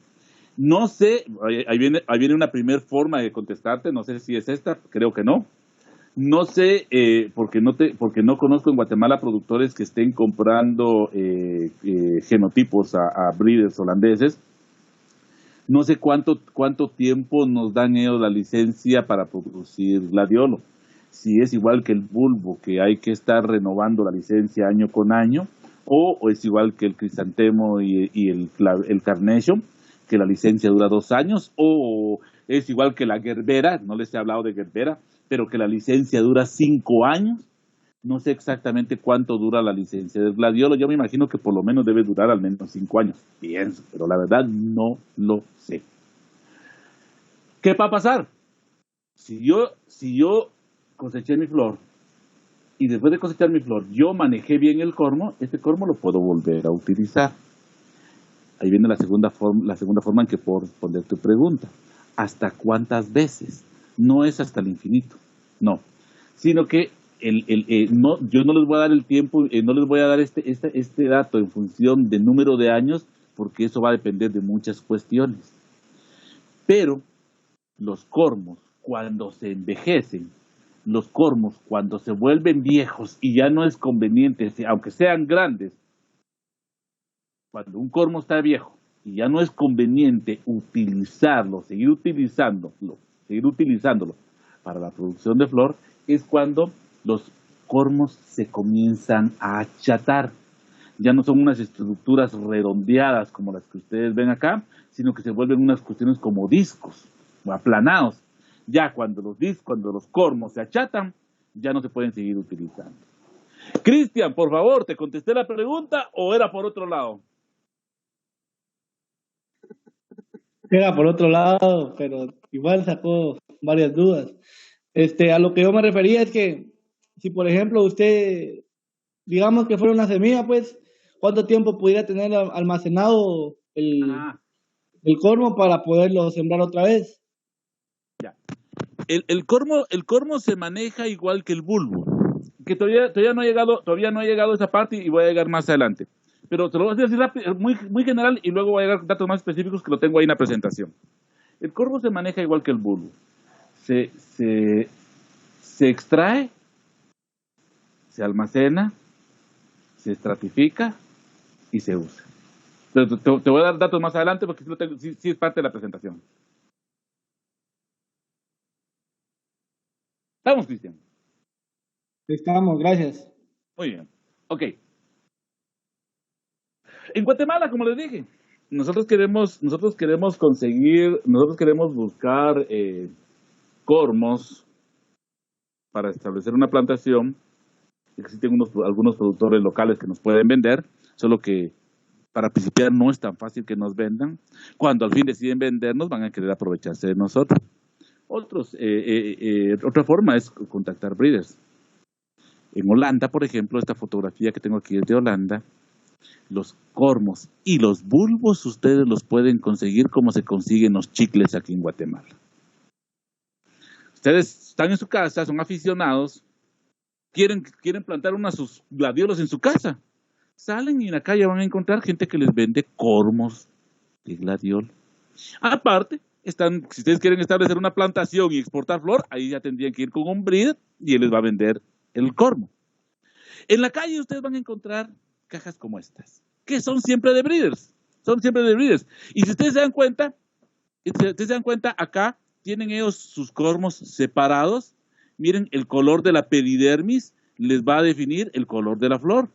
No sé, ahí viene una primera forma de contestarte, no sé si es esta, creo que no. No sé, porque no conozco en Guatemala productores que estén comprando genotipos a breeders holandeses. No sé cuánto tiempo nos dan ellos la licencia para producir gladiolo. Si es igual que el bulbo, que hay que estar renovando la licencia año con año, o es igual que el crisantemo y el carnation, que la licencia dura 2 años, o es igual que la gerbera, no les he hablado de gerbera, pero que la licencia dura 5 años. No sé exactamente cuánto dura la licencia del gladiolo. Yo me imagino que por lo menos debe durar al menos 5 años. Pienso, pero la verdad no lo sé. ¿Qué va a pasar? Si yo coseché mi flor y después de cosechar mi flor yo manejé bien el cormo, este cormo lo puedo volver a utilizar. Ahí viene la segunda forma en que puedo responder tu pregunta. ¿Hasta cuántas veces? No es hasta el infinito, no. Sino que yo no les voy a dar el tiempo, no les voy a dar este dato en función del número de años, porque eso va a depender de muchas cuestiones. Pero los cormos, cuando se envejecen, los cormos, cuando se vuelven viejos y ya no es conveniente, aunque sean grandes, cuando un cormo está viejo y ya no es conveniente utilizarlo, seguir utilizándolo para la producción de flor, es cuando los cormos se comienzan a achatar. Ya no son unas estructuras redondeadas como las que ustedes ven acá, sino que se vuelven unas cuestiones como discos o aplanados. Ya cuando los cormos se achatan, ya no se pueden seguir utilizando. Cristian, por favor, ¿te contesté la pregunta o era por otro lado? Era por otro lado, pero igual sacó varias dudas. A lo que yo me refería es que si, por ejemplo, usted, digamos que fuera una semilla, pues, ¿cuánto tiempo pudiera tener almacenado el cormo para poderlo sembrar otra vez? Ya. El cormo se maneja igual que el bulbo, que todavía no ha llegado a esa parte y voy a llegar más adelante. Pero te lo voy a decir rápido, muy general, y luego voy a llegar a datos más específicos que lo tengo ahí en la presentación. El cormo se maneja igual que el bulbo. Se extrae, se almacena, se estratifica y se usa. Te voy a dar datos más adelante porque sí es parte de la presentación. ¿Estamos, Cristian? Estamos, gracias. Muy bien. Ok. En Guatemala, como les dije, nosotros queremos buscar cormos para establecer una plantación. Existen algunos productores locales que nos pueden vender, solo que para principiar no es tan fácil que nos vendan. Cuando al fin deciden vendernos, van a querer aprovecharse de nosotros. Otra forma es contactar breeders. En Holanda, por ejemplo, esta fotografía que tengo aquí es de Holanda. Los cormos y los bulbos ustedes los pueden conseguir como se consiguen los chicles aquí en Guatemala. Ustedes están en su casa, son aficionados, quieren plantar sus gladiolos en su casa. Salen y en la calle van a encontrar gente que les vende cormos de gladiolo. Aparte, si ustedes quieren establecer una plantación y exportar flor, ahí ya tendrían que ir con un breeder y él les va a vender el cormo. En la calle ustedes van a encontrar cajas como estas, que son siempre de breeders. Y si ustedes se dan cuenta, acá tienen ellos sus cormos separados. Miren, el color de la peridermis les va a definir el color de la flor.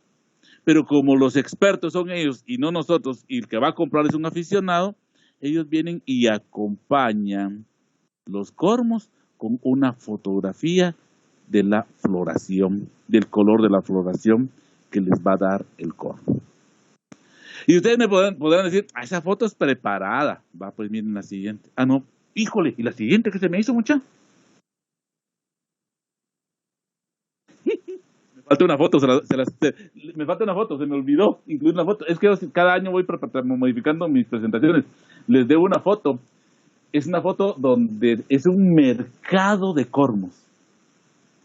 Pero como los expertos son ellos y no nosotros, y el que va a comprar es un aficionado, ellos vienen y acompañan los cormos con una fotografía de la floración, del color de la floración que les va a dar el cormo. Y ustedes me podrán decir, esa foto es preparada. Va, pues miren la siguiente. Ah, no, híjole, ¿y la siguiente que se me hizo, mucha? Me falta una foto, se me olvidó incluir una foto. Es que cada año voy modificando mis presentaciones. Les debo una foto. Es una foto donde es un mercado de cormos.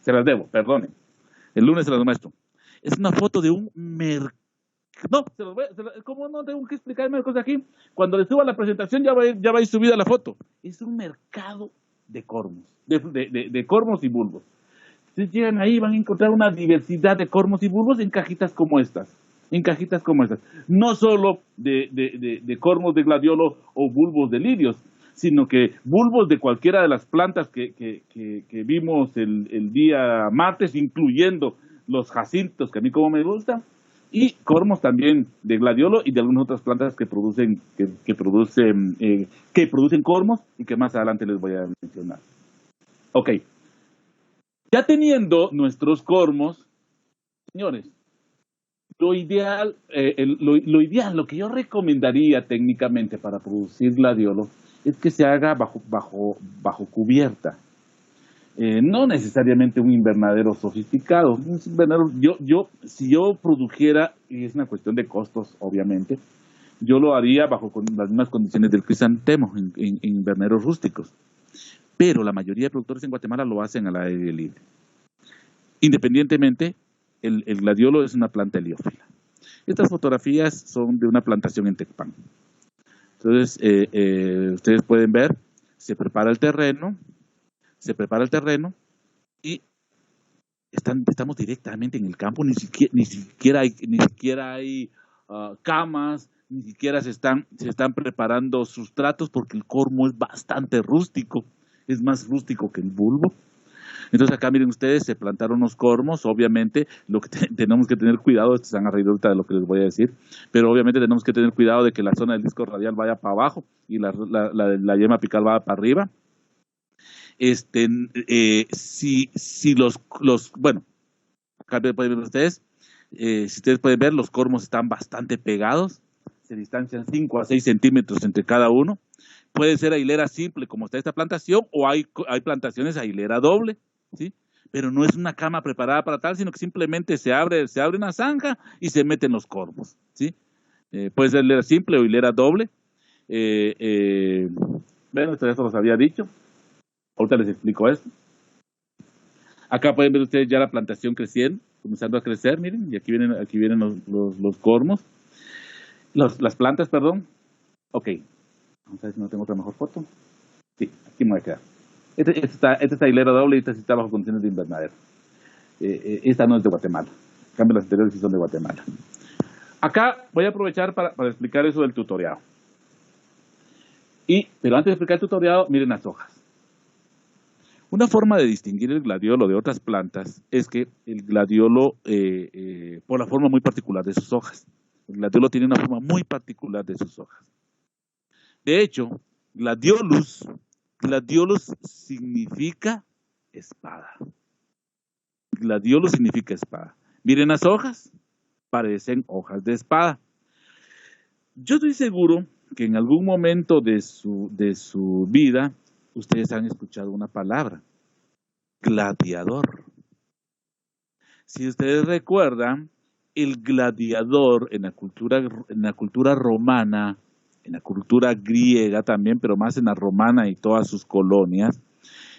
Se las debo, perdonen. El lunes se las muestro. Es una foto de un mercado. No, ¿cómo no tengo que explicarme cosas aquí? Cuando les suba la presentación ya va a ir subida la foto. Es un mercado de cormos, de cormos y bulbos. Si llegan ahí van a encontrar una diversidad de cormos y bulbos en cajitas como estas. No solo de cormos de gladiolo o bulbos de lirios, sino que bulbos de cualquiera de las plantas que vimos el día martes, incluyendo los jacintos, que a mí como me gustan, y cormos también de gladiolo y de algunas otras plantas que producen cormos y que más adelante les voy a mencionar. Ok. Ya teniendo nuestros cormos, señores, lo ideal, lo que yo recomendaría técnicamente para producir gladiolo es que se haga bajo cubierta. No necesariamente un invernadero sofisticado. Si yo produjera, y es una cuestión de costos, obviamente, yo lo haría bajo las mismas condiciones del crisantemo, en invernaderos rústicos. Pero la mayoría de productores en Guatemala lo hacen al aire libre. Independientemente, el gladiolo es una planta heliófila. Estas fotografías son de una plantación en Tecpan. Entonces, ustedes pueden ver, se prepara el terreno y estamos directamente en el campo, ni siquiera hay camas, ni siquiera se están preparando sustratos porque el cormo es bastante rústico, es más rústico que el bulbo. Entonces acá miren ustedes, se plantaron los cormos, obviamente lo que tenemos que tener cuidado, se van a reír ahorita de lo que les voy a decir, pero obviamente tenemos que tener cuidado de que la zona del disco radial vaya para abajo y la yema apical vaya para arriba. Si bueno, acá pueden ver ustedes, si ustedes pueden ver, los cormos están bastante pegados, se distancian 5 a 6 centímetros entre cada uno. Puede ser a hilera simple, como está esta plantación, o hay plantaciones a hilera doble, ¿sí? Pero no es una cama preparada para tal, sino que simplemente se abre una zanja y se meten los cormos, ¿sí? Puede ser hilera simple o hilera doble. Bueno, esto ya se los había dicho. Ahorita les explico esto. Acá pueden ver ustedes ya la plantación creciendo, comenzando a crecer, miren, y aquí vienen los cormos. Las plantas, perdón. Ok. Vamos a ver si no tengo otra mejor foto. Sí, aquí me voy a quedar. Esta está hilera doble y esta sí está bajo condiciones de invernadero. Esta no es de Guatemala. En cambio, las anteriores sí son de Guatemala. Acá voy a aprovechar para explicar eso del tutoriado. Pero antes de explicar el tutoriado, miren las hojas. Una forma de distinguir el gladiolo de otras plantas es que el gladiolo, por la forma muy particular de sus hojas, el gladiolo tiene una forma muy particular de sus hojas. De hecho, gladiolus significa espada. Gladiolus significa espada. Miren las hojas, parecen hojas de espada. Yo estoy seguro que en algún momento de su vida, ustedes han escuchado una palabra, gladiador. Si ustedes recuerdan, el gladiador en la cultura romana, en la cultura griega también, pero más en la romana y todas sus colonias,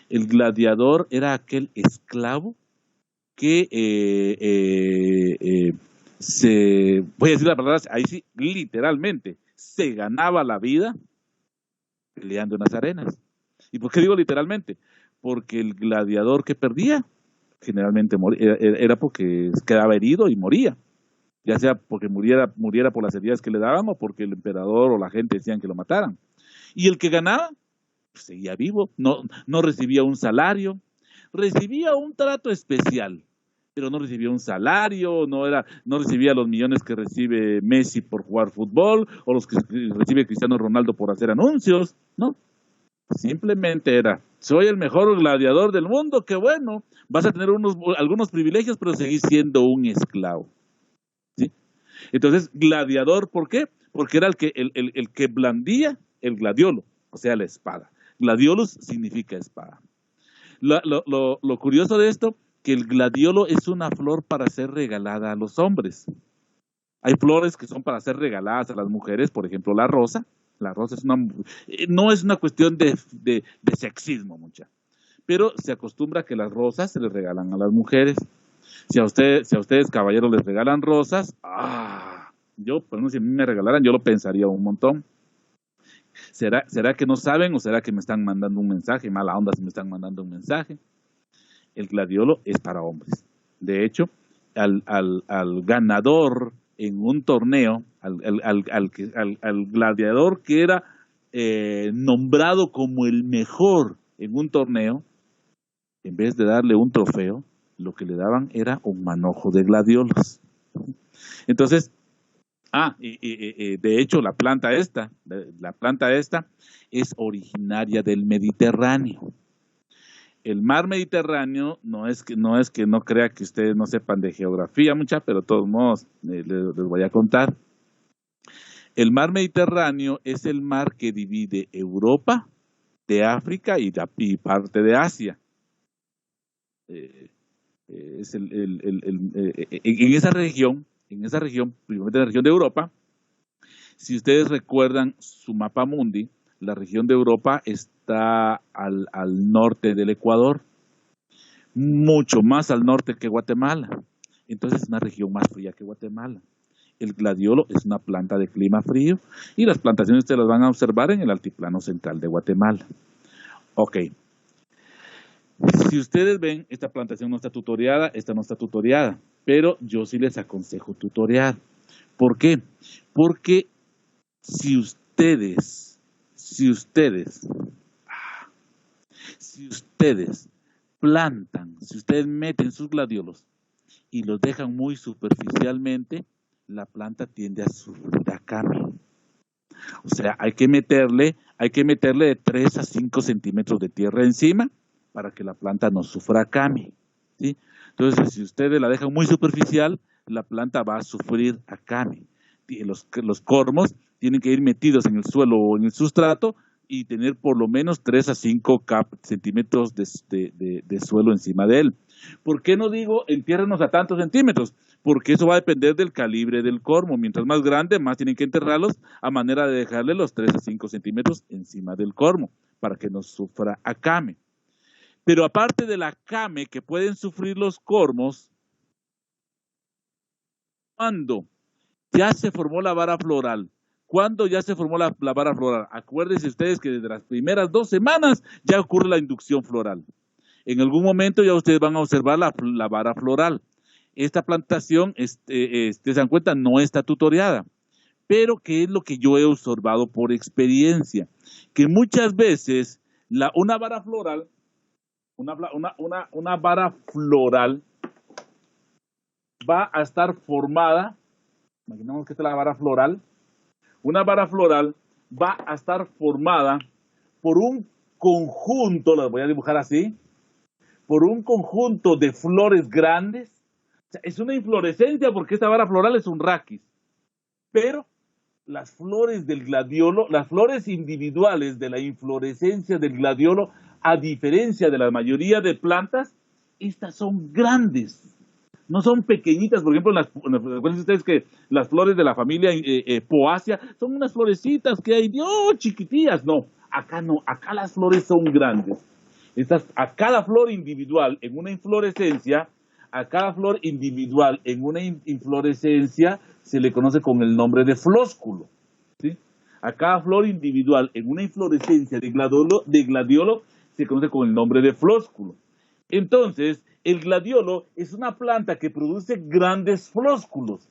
el gladiador era aquel esclavo que voy a decir la palabra, ahí sí, literalmente, se ganaba la vida peleando en las arenas. ¿Y por qué digo literalmente? Porque el gladiador que perdía generalmente era porque quedaba herido y moría, ya sea porque muriera por las heridas que le daban o porque el emperador o la gente decían que lo mataran. Y el que ganaba, pues, seguía vivo, no recibía un salario, recibía un trato especial, pero no recibía un salario, no recibía los millones que recibe Messi por jugar fútbol o los que recibe Cristiano Ronaldo por hacer anuncios, ¿no? Simplemente era, soy el mejor gladiador del mundo, qué bueno, vas a tener algunos privilegios, pero seguís siendo un esclavo, ¿sí? Entonces, gladiador, ¿por qué? Porque era el que blandía el gladiolo, o sea, la espada. Gladiolus significa espada. Lo curioso de esto, que el gladiolo es una flor para ser regalada a los hombres. Hay flores que son para ser regaladas a las mujeres, por ejemplo, la rosa. La rosa no es una cuestión de sexismo, mucha, pero se acostumbra que las rosas se les regalan a las mujeres. Si a ustedes, caballeros, les regalan rosas, yo, por ejemplo, si a mí me regalaran, yo lo pensaría un montón. ¿Será que no saben o será que me están mandando un mensaje? Mala onda si me están mandando un mensaje. El gladiolo es para hombres. De hecho, al ganador en un torneo, al gladiador que era nombrado como el mejor en un torneo, en vez de darle un trofeo, lo que le daban era un manojo de gladiolos. Entonces, de hecho, la planta esta es originaria del Mediterráneo. El mar Mediterráneo no es que no crea que ustedes no sepan de geografía, mucha, pero de todos modos les voy a contar. El mar Mediterráneo es el mar que divide Europa de África y parte de Asia. Es en esa región, primeramente en la región de Europa, si ustedes recuerdan su mapa mundi, la región de Europa está al norte del Ecuador, mucho más al norte que Guatemala. Entonces es una región más fría que Guatemala. El gladiolo es una planta de clima frío y las plantaciones ustedes las van a observar en el altiplano central de Guatemala. Ok. Si ustedes ven, esta plantación no está tutoriada, esta no está tutoriada, pero yo sí les aconsejo tutoriar. ¿Por qué? Porque si ustedes plantan, si ustedes meten sus gladiolos y los dejan muy superficialmente, la planta tiende a sufrir acame. O sea, hay que meterle de 3 a 5 centímetros de tierra encima para que la planta no sufra acame, ¿sí? Entonces, si ustedes la dejan muy superficial, la planta va a sufrir acame. Los cormos tienen que ir metidos en el suelo o en el sustrato y tener por lo menos 3 a 5 centímetros de suelo encima de él. ¿Por qué no digo entiérrenos a tantos centímetros? Porque eso va a depender del calibre del cormo. Mientras más grande, más tienen que enterrarlos a manera de dejarle los 3 a 5 centímetros encima del cormo para que no sufra acame. Pero aparte del acame que pueden sufrir los cormos, cuando ya se formó la vara floral, la vara floral, acuérdense ustedes que desde las primeras 2 semanas ya ocurre la inducción floral. En algún momento ya ustedes van a observar la vara floral. Esta plantación, se dan cuenta, no está tutoriada. Pero, ¿qué es lo que yo he observado por experiencia? Que muchas veces una vara floral va a estar formada, imaginemos que esta es la vara floral, una vara floral va a estar formada por un conjunto, las voy a dibujar así, por un conjunto de flores grandes. O sea, es una inflorescencia porque esta vara floral es un raquis, pero las flores del gladiolo, las flores individuales de la inflorescencia del gladiolo, a diferencia de la mayoría de plantas, estas son grandes, no son pequeñitas. Por ejemplo, recuerden ustedes que las flores de la familia Poacia son unas florecitas que hay, chiquitillas. No, acá las flores son grandes. A cada flor individual en una inflorescencia, se le conoce con el nombre de flósculo, ¿sí? A cada flor individual en una inflorescencia de gladiolo se conoce con el nombre de flósculo. Entonces, el gladiolo es una planta que produce grandes flósculos.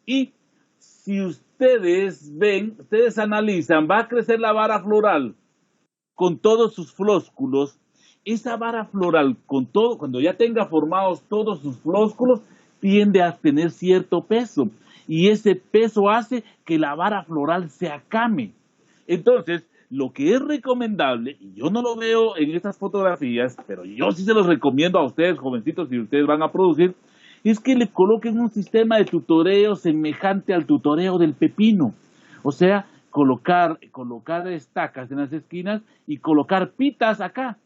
Y si ustedes ven, ustedes analizan, va a crecer la vara floral con todos sus flósculos. Esa vara floral, cuando ya tenga formados todos sus flósculos, tiende a tener cierto peso. Y ese peso hace que la vara floral se acame. Entonces, lo que es recomendable, y yo no lo veo en estas fotografías, pero yo sí se los recomiendo a ustedes, jovencitos, si ustedes van a producir, es que le coloquen un sistema de tutoreo semejante al tutoreo del pepino. O sea, colocar estacas en las esquinas y colocar pitas acá,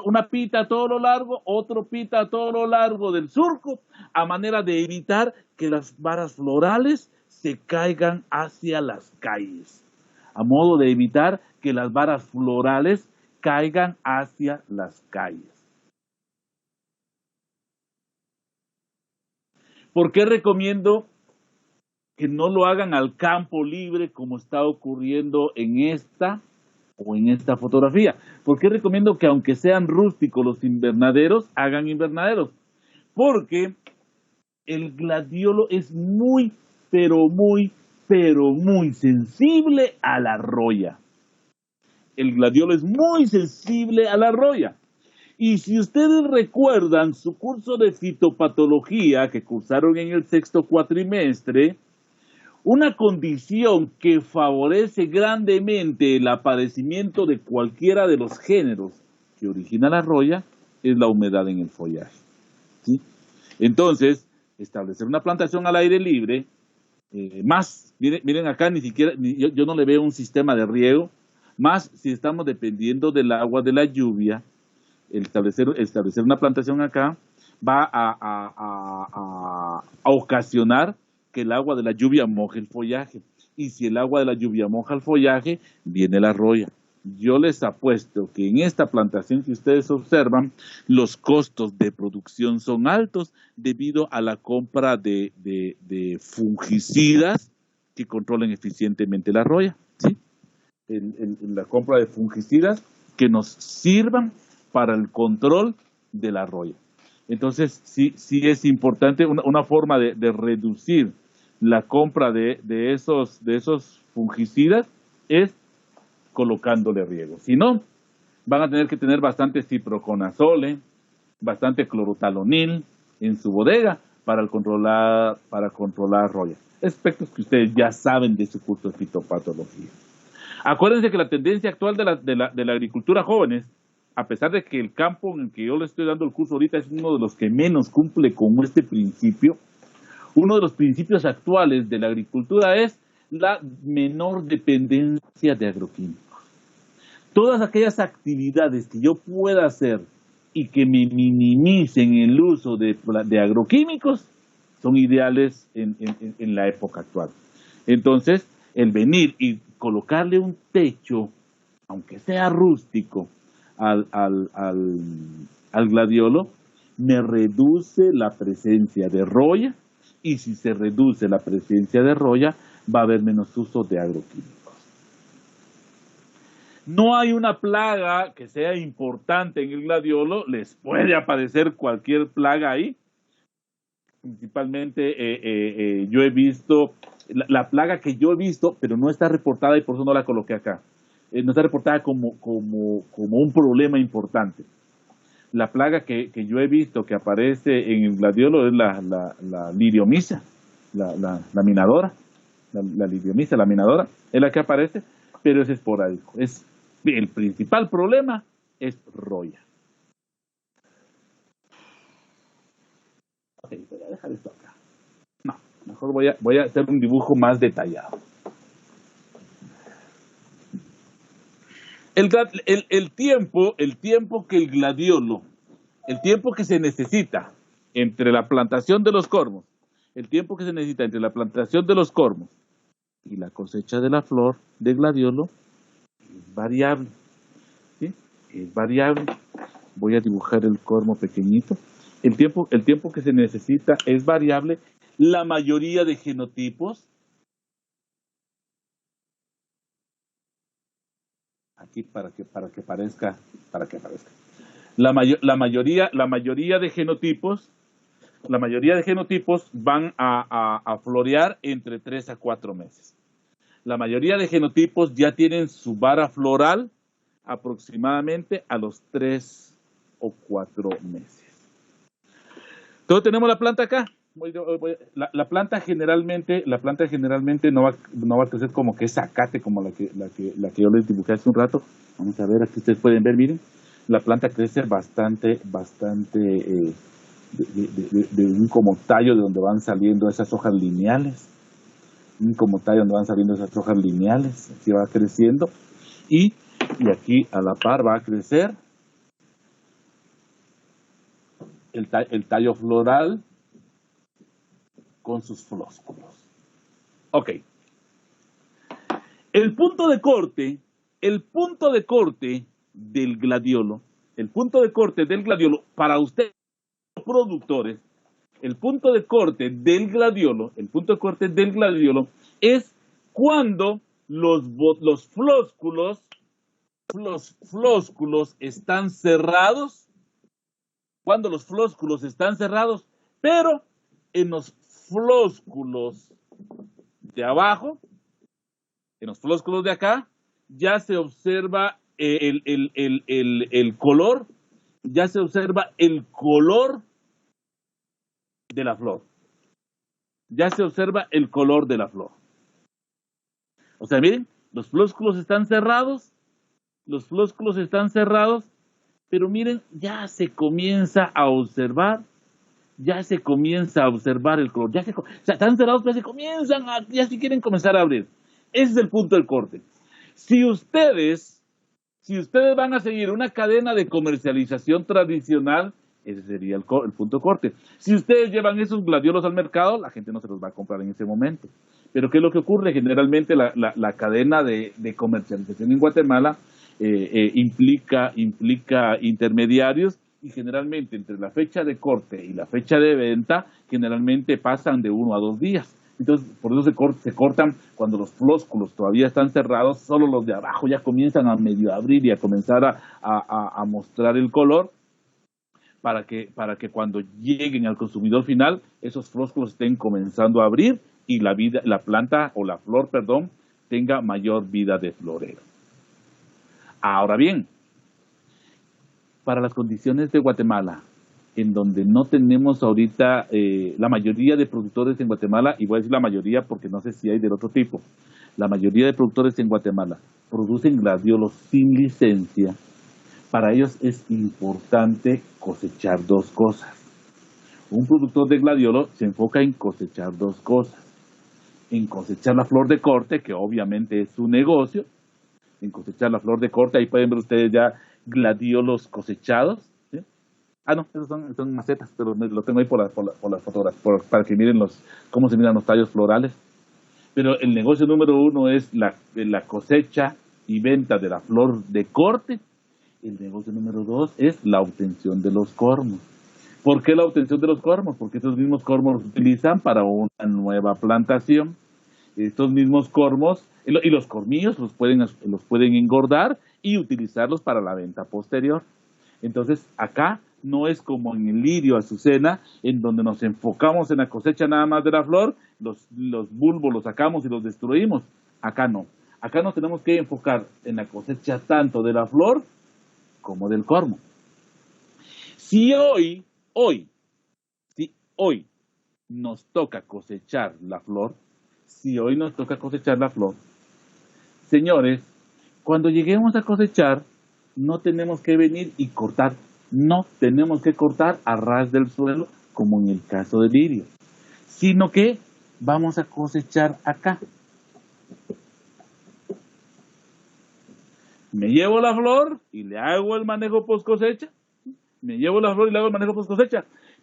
una pita a todo lo largo, otro pita a todo lo largo del surco, a manera de evitar que las varas florales se caigan hacia las calles, a modo de evitar que las varas florales caigan hacia las calles. ¿Por qué recomiendo que no lo hagan al campo libre como está ocurriendo en esta fotografía? ¿Por qué recomiendo que aunque sean rústicos los invernaderos, hagan invernaderos? Porque el gladiolo es muy, pero muy sensible a la roya. El gladiolo es muy sensible a la roya. Y si ustedes recuerdan su curso de fitopatología que cursaron en el 6º cuatrimestre, una condición que favorece grandemente el aparecimiento de cualquiera de los géneros que origina la roya es la humedad en el follaje, ¿sí? Entonces, establecer una plantación al aire libre, miren acá, ni siquiera, yo no le veo un sistema de riego, más si estamos dependiendo del agua de la lluvia. Establecer una plantación acá va a ocasionar que el agua de la lluvia moje el follaje. Y si el agua de la lluvia moja el follaje, viene la roya. yo les apuesto que en esta plantación que ustedes observan, los costos de producción son altos debido a la compra de fungicidas que controlen eficientemente la roya, ¿sí? La compra de fungicidas que nos sirvan para el control de la roya. Entonces, sí es importante una forma de reducir la compra de esos fungicidas es colocándole riego. Si no, van a tener que tener bastante ciproconazole, bastante clorotalonil en su bodega para controlar roya. Aspectos que ustedes ya saben de su curso de fitopatología. Acuérdense que la tendencia actual de la agricultura jóvenes, a pesar de que el campo en el que yo le estoy dando el curso ahorita es uno de los que menos cumple con este principio, uno de los principios actuales de la agricultura es la menor dependencia de agroquímicos. Todas aquellas actividades que yo pueda hacer y que me minimicen el uso de agroquímicos son ideales en la época actual. Entonces, el venir y colocarle un techo, aunque sea rústico, al gladiolo, me reduce la presencia de roya, y si se reduce la presencia de roya, va a haber menos uso de agroquímicos. No hay una plaga que sea importante en el gladiolo, les puede aparecer cualquier plaga ahí. Principalmente yo he visto, la plaga que yo he visto, pero no está reportada y por eso no la coloqué acá. No está reportada como un problema importante. La plaga que yo he visto que aparece en el gladiolo es la liriomisa, la minadora. La liriomisa, la minadora, es la que aparece, pero es esporádico. El principal problema es roya. Ok, voy a dejar esto acá. No, mejor voy a hacer un dibujo más detallado. El tiempo que el gladiolo, el tiempo que se necesita entre la plantación de los cormos, el tiempo que se necesita entre la plantación de los cormos y la cosecha de la flor de gladiolo es variable, ¿sí? Es variable. Voy a dibujar el cormo pequeñito. El tiempo que se necesita es variable. La mayoría de genotipos, aquí para que parezca, la mayoría de genotipos van a florear entre 3 a 4 meses. La mayoría de genotipos ya tienen su vara floral aproximadamente a los 3 o 4 meses. Entonces tenemos la planta acá. La planta generalmente no va a crecer como que es zacate, como la que yo les dibujé hace un rato. Vamos a ver, aquí ustedes pueden ver, miren. La planta crece bastante de un como tallo de donde van saliendo esas hojas lineales. Así va creciendo. Y aquí a la par va a crecer el tallo floral con sus flósculos. Ok. El punto de corte del gladiolo, para ustedes productores, el punto de corte del gladiolo es cuando los flósculos están cerrados, pero en los flósculos de abajo, en los flósculos de acá, ya se observa el color, de la flor. O sea, miren, los flósculos están cerrados, pero miren, ya se comienza a observar el color. O sea, están cerrados, pero ya se quieren comenzar a abrir. Ese es el punto del corte. Si ustedes van a seguir una cadena de comercialización tradicional, ese sería el punto de corte. Si ustedes llevan esos gladiolos al mercado, la gente no se los va a comprar en ese momento. Pero ¿qué es lo que ocurre? Generalmente la cadena de comercialización en Guatemala implica intermediarios, y generalmente entre la fecha de corte y la fecha de venta generalmente pasan de 1 a 2 días. Entonces, por eso se cortan cuando los flósculos todavía están cerrados, solo los de abajo ya comienzan a medio abrir y a comenzar a mostrar el color, para que cuando lleguen al consumidor final, esos flósculos estén comenzando a abrir y la planta o la flor, perdón, tenga mayor vida de florero. Ahora bien, para las condiciones de Guatemala, en donde no tenemos ahorita, la mayoría de productores en Guatemala, y voy a decir la mayoría porque no sé si hay del otro tipo, la mayoría de productores en Guatemala producen gladiolos sin licencia. Para ellos es importante cosechar 2 cosas. Un productor de gladiolo se enfoca en cosechar 2 cosas. En cosechar la flor de corte, que obviamente es su negocio. En cosechar la flor de corte, ahí pueden ver ustedes ya gladiolos cosechados, ¿sí? No, esos son macetas, pero lo tengo ahí por las fotografías, para que miren cómo se miran los tallos florales. Pero el negocio número 1 es la cosecha y venta de la flor de corte. El negocio número 2 es la obtención de los cormos. ¿Por qué la obtención de los cormos? Porque esos mismos cormos los utilizan para una nueva plantación. Estos mismos cormos y los cormillos los pueden engordar y utilizarlos para la venta posterior. Entonces, acá no es como en el lirio, azucena, en donde nos enfocamos en la cosecha nada más de la flor, los bulbos los sacamos y los destruimos. Acá no. Acá nos tenemos que enfocar en la cosecha tanto de la flor como del cormo. Si hoy nos toca cosechar la flor, señores, cuando lleguemos a cosechar, no tenemos que venir y cortar, no tenemos que cortar a ras del suelo, como en el caso del lirio, sino que vamos a cosechar acá. Me llevo la flor y le hago el manejo post cosecha.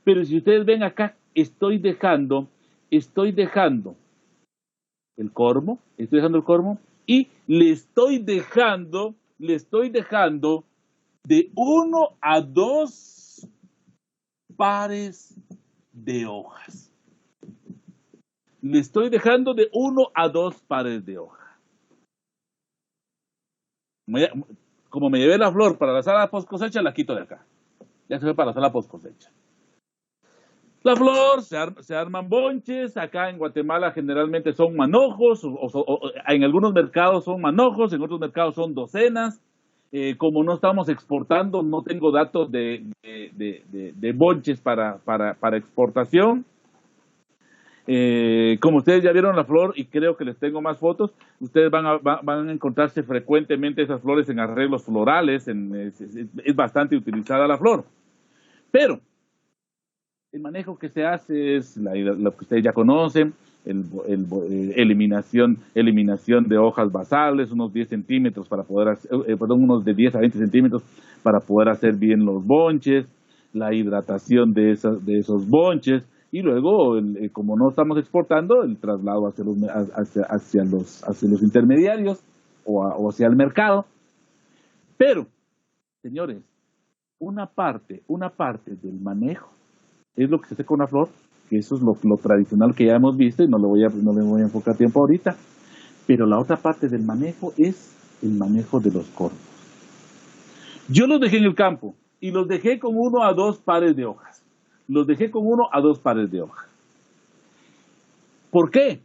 Pero si ustedes ven acá, estoy dejando el cormo, y le estoy dejando de 1 a 2 pares de hojas. Le estoy dejando de 1 a 2 pares de hojas. Como me llevé la flor para la sala post cosecha, la quito de acá. Ya se fue para la sala post cosecha. La flor, se arman bonches. Acá en Guatemala generalmente son manojos, o en algunos mercados son manojos, en otros mercados son docenas. Como no estamos exportando, no tengo datos de bonches para exportación. Como ustedes ya vieron la flor, y creo que les tengo más fotos, ustedes van a encontrarse frecuentemente esas flores en arreglos florales. Es bastante utilizada la flor. Pero el manejo que se hace es lo que ustedes ya conocen: eliminación de hojas basales, unos 10 centímetros para poder unos de 10 a 20 centímetros para poder hacer bien los bonches, la hidratación de esos bonches, y luego, como no estamos exportando, el traslado hacia los intermediarios o hacia el mercado. Pero, señores, una parte del manejo es lo que se hace con la flor, que eso es lo tradicional que ya hemos visto, y no le voy a enfocar tiempo ahorita. Pero la otra parte del manejo es el manejo de los cormos. Yo los dejé en el campo y los dejé con 1 a 2 pares de hojas. ¿Por qué?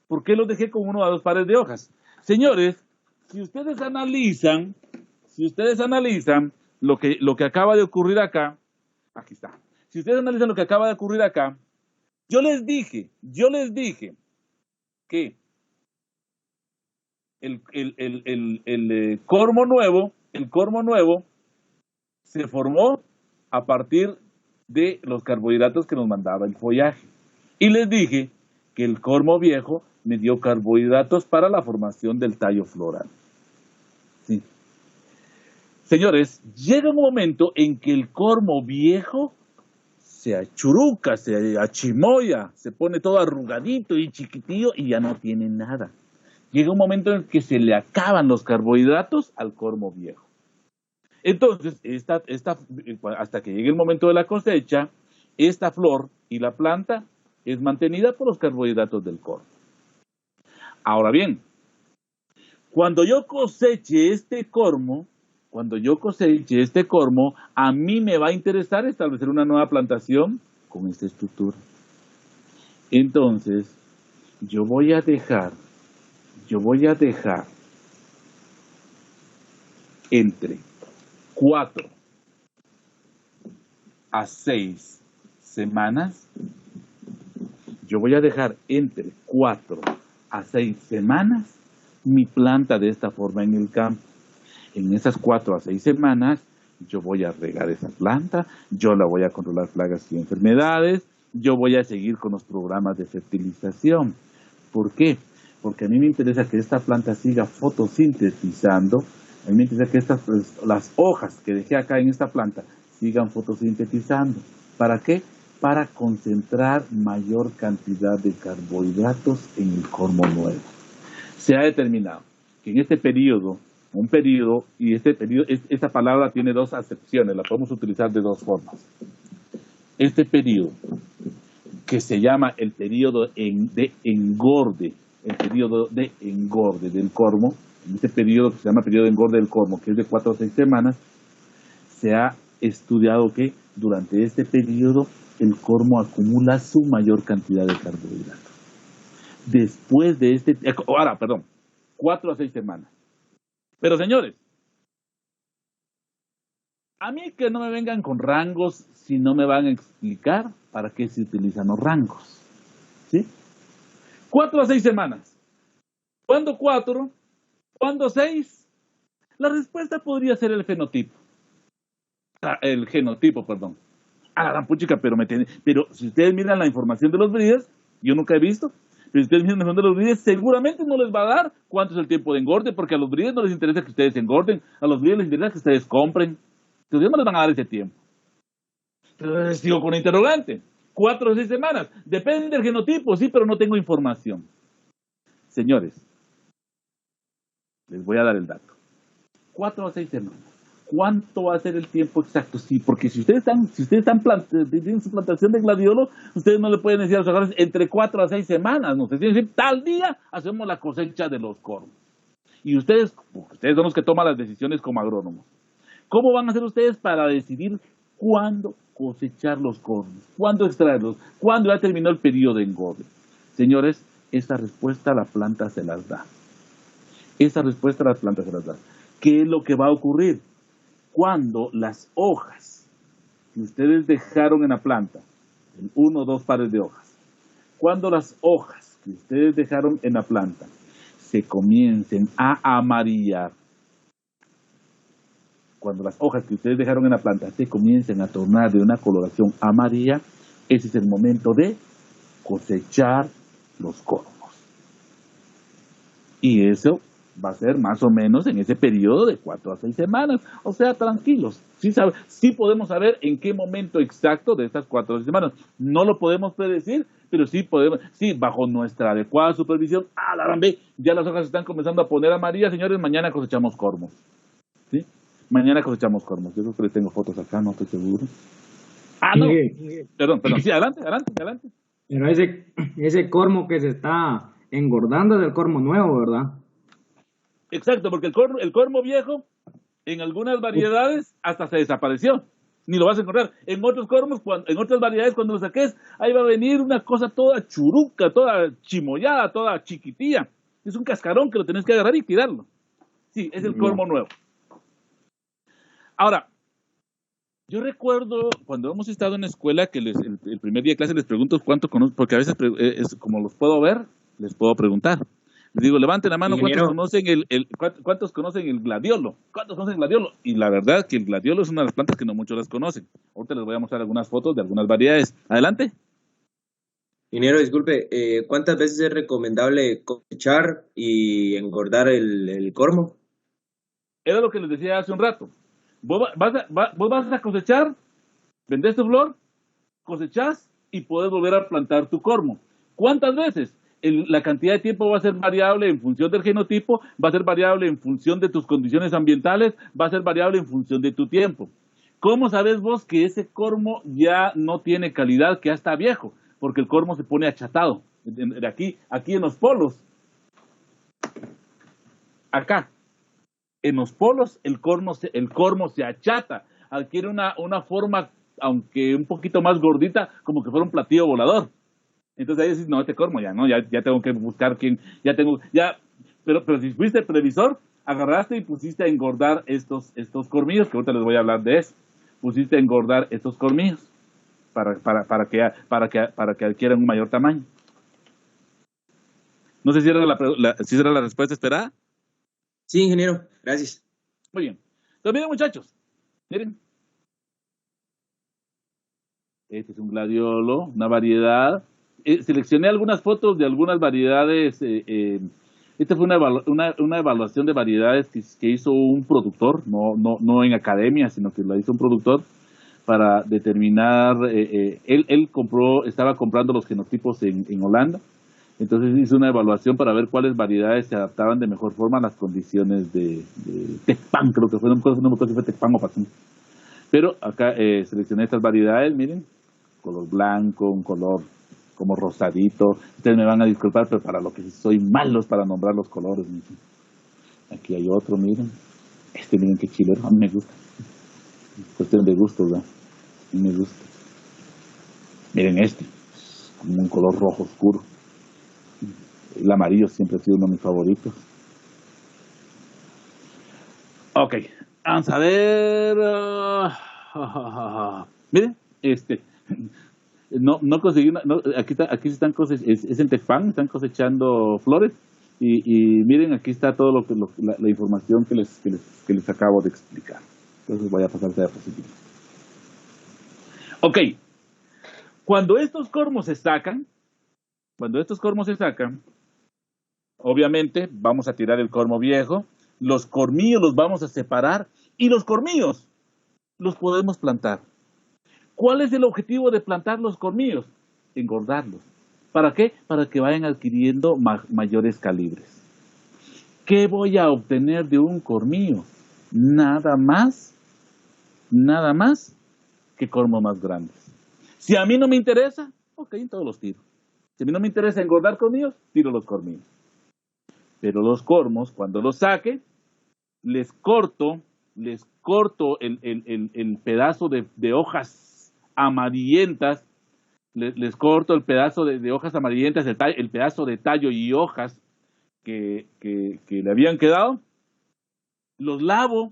¿Por qué los dejé con 1 a 2 pares de hojas? Señores, si ustedes analizan lo que acaba de ocurrir acá, aquí está. Si ustedes analizan lo que acaba de ocurrir acá, yo les dije que el cormo nuevo se formó a partir de los carbohidratos que nos mandaba el follaje. Y les dije que el cormo viejo me dio carbohidratos para la formación del tallo floral. Sí. Señores, llega un momento en que el cormo viejo se achuruca, se achimoya, se pone todo arrugadito y chiquitillo y ya no tiene nada. llega un momento en que se le acaban los carbohidratos al cormo viejo. Entonces, hasta que llegue el momento de la cosecha, esta flor y la planta es mantenida por los carbohidratos del cormo. Ahora bien, cuando yo coseche este cormo, a mí me va a interesar establecer una nueva plantación con esta estructura. Entonces, yo voy a dejar entre 4 a 6 semanas, mi planta de esta forma en el campo. En esas 4 a 6 semanas, yo voy a regar esa planta, yo la voy a controlar plagas y enfermedades, yo voy a seguir con los programas de fertilización. ¿Por qué? Porque a mí me interesa que esta planta siga fotosintetizando, a mí me interesa que las hojas que dejé acá en esta planta sigan fotosintetizando. ¿Para qué? Para concentrar mayor cantidad de carbohidratos en el cormo nuevo. Se ha determinado que en este periodo, esta palabra tiene 2 acepciones, la podemos utilizar de 2 formas. Este periodo, que se llama el periodo de engorde del cormo, en este periodo que se llama periodo de engorde del cormo, que es de 4 a 6 semanas, se ha estudiado que durante este periodo el cormo acumula su mayor cantidad de carbohidratos. Después de 4 a 6 semanas. Pero señores, a mí que no me vengan con rangos si no me van a explicar para qué se utilizan los rangos. ¿Sí? 4 a 6 semanas. ¿Cuándo 4? ¿Cuándo 6? La respuesta podría ser el genotipo. A la gran puchica, pero si ustedes miran la información de los breeders, yo nunca he visto, pero si ustedes miran la información de los breeders, seguramente no les va a dar cuánto es el tiempo de engorde, porque a los breeders no les interesa que ustedes engorden, a los breeders les interesa que ustedes compren. Entonces no les van a dar ese tiempo. Entonces sigo con la interrogante. 4 o 6 semanas. Depende del genotipo, sí, pero no tengo información. Señores, les voy a dar el dato. 4 o 6 semanas. ¿Cuánto va a ser el tiempo exacto? Sí, porque si ustedes tienen su plantación de gladiolo, ustedes no le pueden decir a los agricultores entre 4 a 6 semanas, no, ustedes tienen que decir, tal día hacemos la cosecha de los cormos. Y ustedes son los que toman las decisiones como agrónomos. ¿Cómo van a hacer ustedes para decidir cuándo cosechar los cormos? ¿Cuándo extraerlos? ¿Cuándo ya terminó el periodo de engorde? Señores, esa respuesta la planta se las da. ¿Qué es lo que va a ocurrir? Cuando las hojas que ustedes dejaron en la planta, en 1 o 2 pares de hojas, cuando las hojas que ustedes dejaron en la planta se comiencen a amarillar, cuando las hojas que ustedes dejaron en la planta se comiencen a tornar de una coloración amarilla, ese es el momento de cosechar los cormos. Y eso va a ser más o menos en ese periodo de 4 a 6 semanas. O sea, tranquilos. Sí podemos saber en qué momento exacto de estas 4 a 6 semanas. No lo podemos predecir, pero sí podemos, bajo nuestra adecuada supervisión. La rambe, ya las hojas están comenzando a poner amarillas, señores, mañana cosechamos cormos. ¿Sí? Mañana cosechamos cormos. Yo creo que les tengo fotos acá, no estoy seguro. No. Perdón. Sí, adelante. Pero ese cormo que se está engordando es el cormo nuevo, ¿verdad? Exacto, porque el cormo viejo, en algunas variedades, hasta se desapareció. Ni lo vas a encontrar. En otros cormos, en otras variedades, cuando lo saques, ahí va a venir una cosa toda churuca, toda chimoyada, toda chiquitilla. Es un cascarón que lo tenés que agarrar y tirarlo. Sí, es el cormo nuevo. Ahora, yo recuerdo cuando hemos estado en la escuela que el primer día de clase les pregunto cuánto conozco, porque a veces como los puedo ver, les puedo preguntar. Les digo, levanten la mano, ¿cuántos conocen el gladiolo? ¿Cuántos conocen el gladiolo? Y la verdad que el gladiolo es una de las plantas que no muchos las conocen. Ahorita les voy a mostrar algunas fotos de algunas variedades. Adelante. Ingeniero, disculpe, ¿cuántas veces es recomendable cosechar y engordar el cormo? Era lo que les decía hace un rato. Vos vas a cosechar, vendés tu flor, cosechás y podés volver a plantar tu cormo. ¿Cuántas veces? la cantidad de tiempo va a ser variable en función del genotipo, va a ser variable en función de tus condiciones ambientales, va a ser variable en función de tu tiempo. ¿Cómo sabes vos que ese cormo ya no tiene calidad, que ya está viejo? Porque el cormo se pone achatado. Aquí en los polos. Acá. En los polos el cormo se achata. Adquiere una forma, aunque un poquito más gordita, como que fuera un platillo volador. Entonces ahí decís, no, este cormo ya no, ya tengo que buscar quién, pero si fuiste previsor, agarraste y pusiste a engordar estos cormillos, que ahorita les voy a hablar de eso. Pusiste a engordar estos cormillos para que adquieran un mayor tamaño. No sé si era si era la respuesta esperada. Sí, ingeniero, gracias. Muy bien. Entonces, miren, muchachos, miren. Este es un gladiolo, una variedad. Seleccioné algunas fotos de algunas variedades. Esta fue una evaluación de variedades que hizo un productor, no en academia, sino que la hizo un productor para determinar. Él estaba comprando los genotipos en Holanda, entonces hizo una evaluación para ver cuáles variedades se adaptaban de mejor forma a las condiciones de Tecpan, creo que fue, no me acuerdo si fue Tecpan o Pacín. Pero acá seleccioné estas variedades, miren, color blanco, un color como rosadito. Ustedes me van a disculpar, pero para lo que soy malo es para nombrar los colores. Aquí hay otro, miren. Miren qué chilero, a mí me gusta. Cuestión de gusto, ¿verdad? A mí me gusta. Miren como un color rojo oscuro. El amarillo siempre ha sido uno de mis favoritos. Ok, vamos a ver. Miren, no conseguí aquí se están es en Tecpan, están cosechando flores y miren, aquí está todo la información que les acabo de explicar. Entonces voy a pasar a diapositiva. Ok, cuando estos cormos se sacan, obviamente vamos a tirar el cormo viejo, los cormillos los vamos a separar y los cormillos los podemos plantar. ¿Cuál es el objetivo de plantar los cormillos? Engordarlos. ¿Para qué? Para que vayan adquiriendo mayores calibres. ¿Qué voy a obtener de un cormillo? Nada más que cormos más grandes. Si a mí no me interesa, ok, todos los tiro. Si a mí no me interesa engordar cormillos, tiro los cormillos. Pero los cormos, cuando los saque, les corto el pedazo de hojas amarillentas, les corto el pedazo de hojas amarillentas, el pedazo de tallo y hojas que le habían quedado, los lavo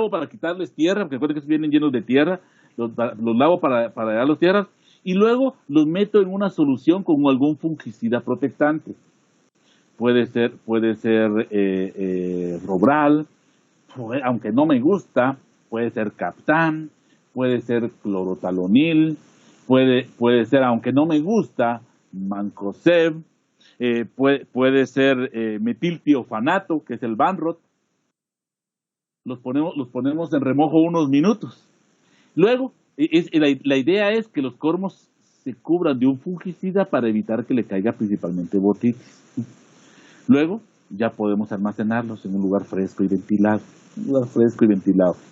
para quitarles tierra, porque recuerden que vienen llenos de tierra, los lavo para darles tierras, y luego los meto en una solución con algún fungicida protectante. Puede ser Robral, aunque no me gusta, puede ser Captán, puede ser clorotalonil, puede ser, aunque no me gusta, Mancozeb, puede ser metiltiofanato, que es el Banrot. Los ponemos en remojo unos minutos. Luego, la idea es que los cormos se cubran de un fungicida para evitar que le caiga principalmente botitis. Luego, ya podemos almacenarlos en un lugar fresco y ventilado.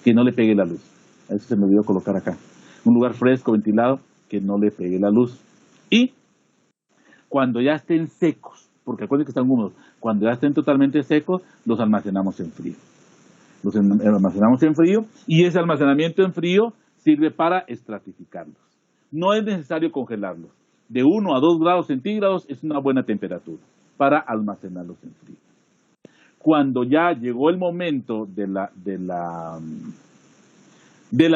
Que no le pegue la luz. Eso se me olvidó colocar acá. Un lugar fresco, ventilado, que no le pegue la luz. Y cuando ya estén secos, porque acuérdense que están húmedos, cuando ya estén totalmente secos, los almacenamos en frío. Y ese almacenamiento en frío sirve para estratificarlos. No es necesario congelarlos. De 1 a 2 grados centígrados es una buena temperatura para almacenarlos en frío. Cuando ya llegó el momento de la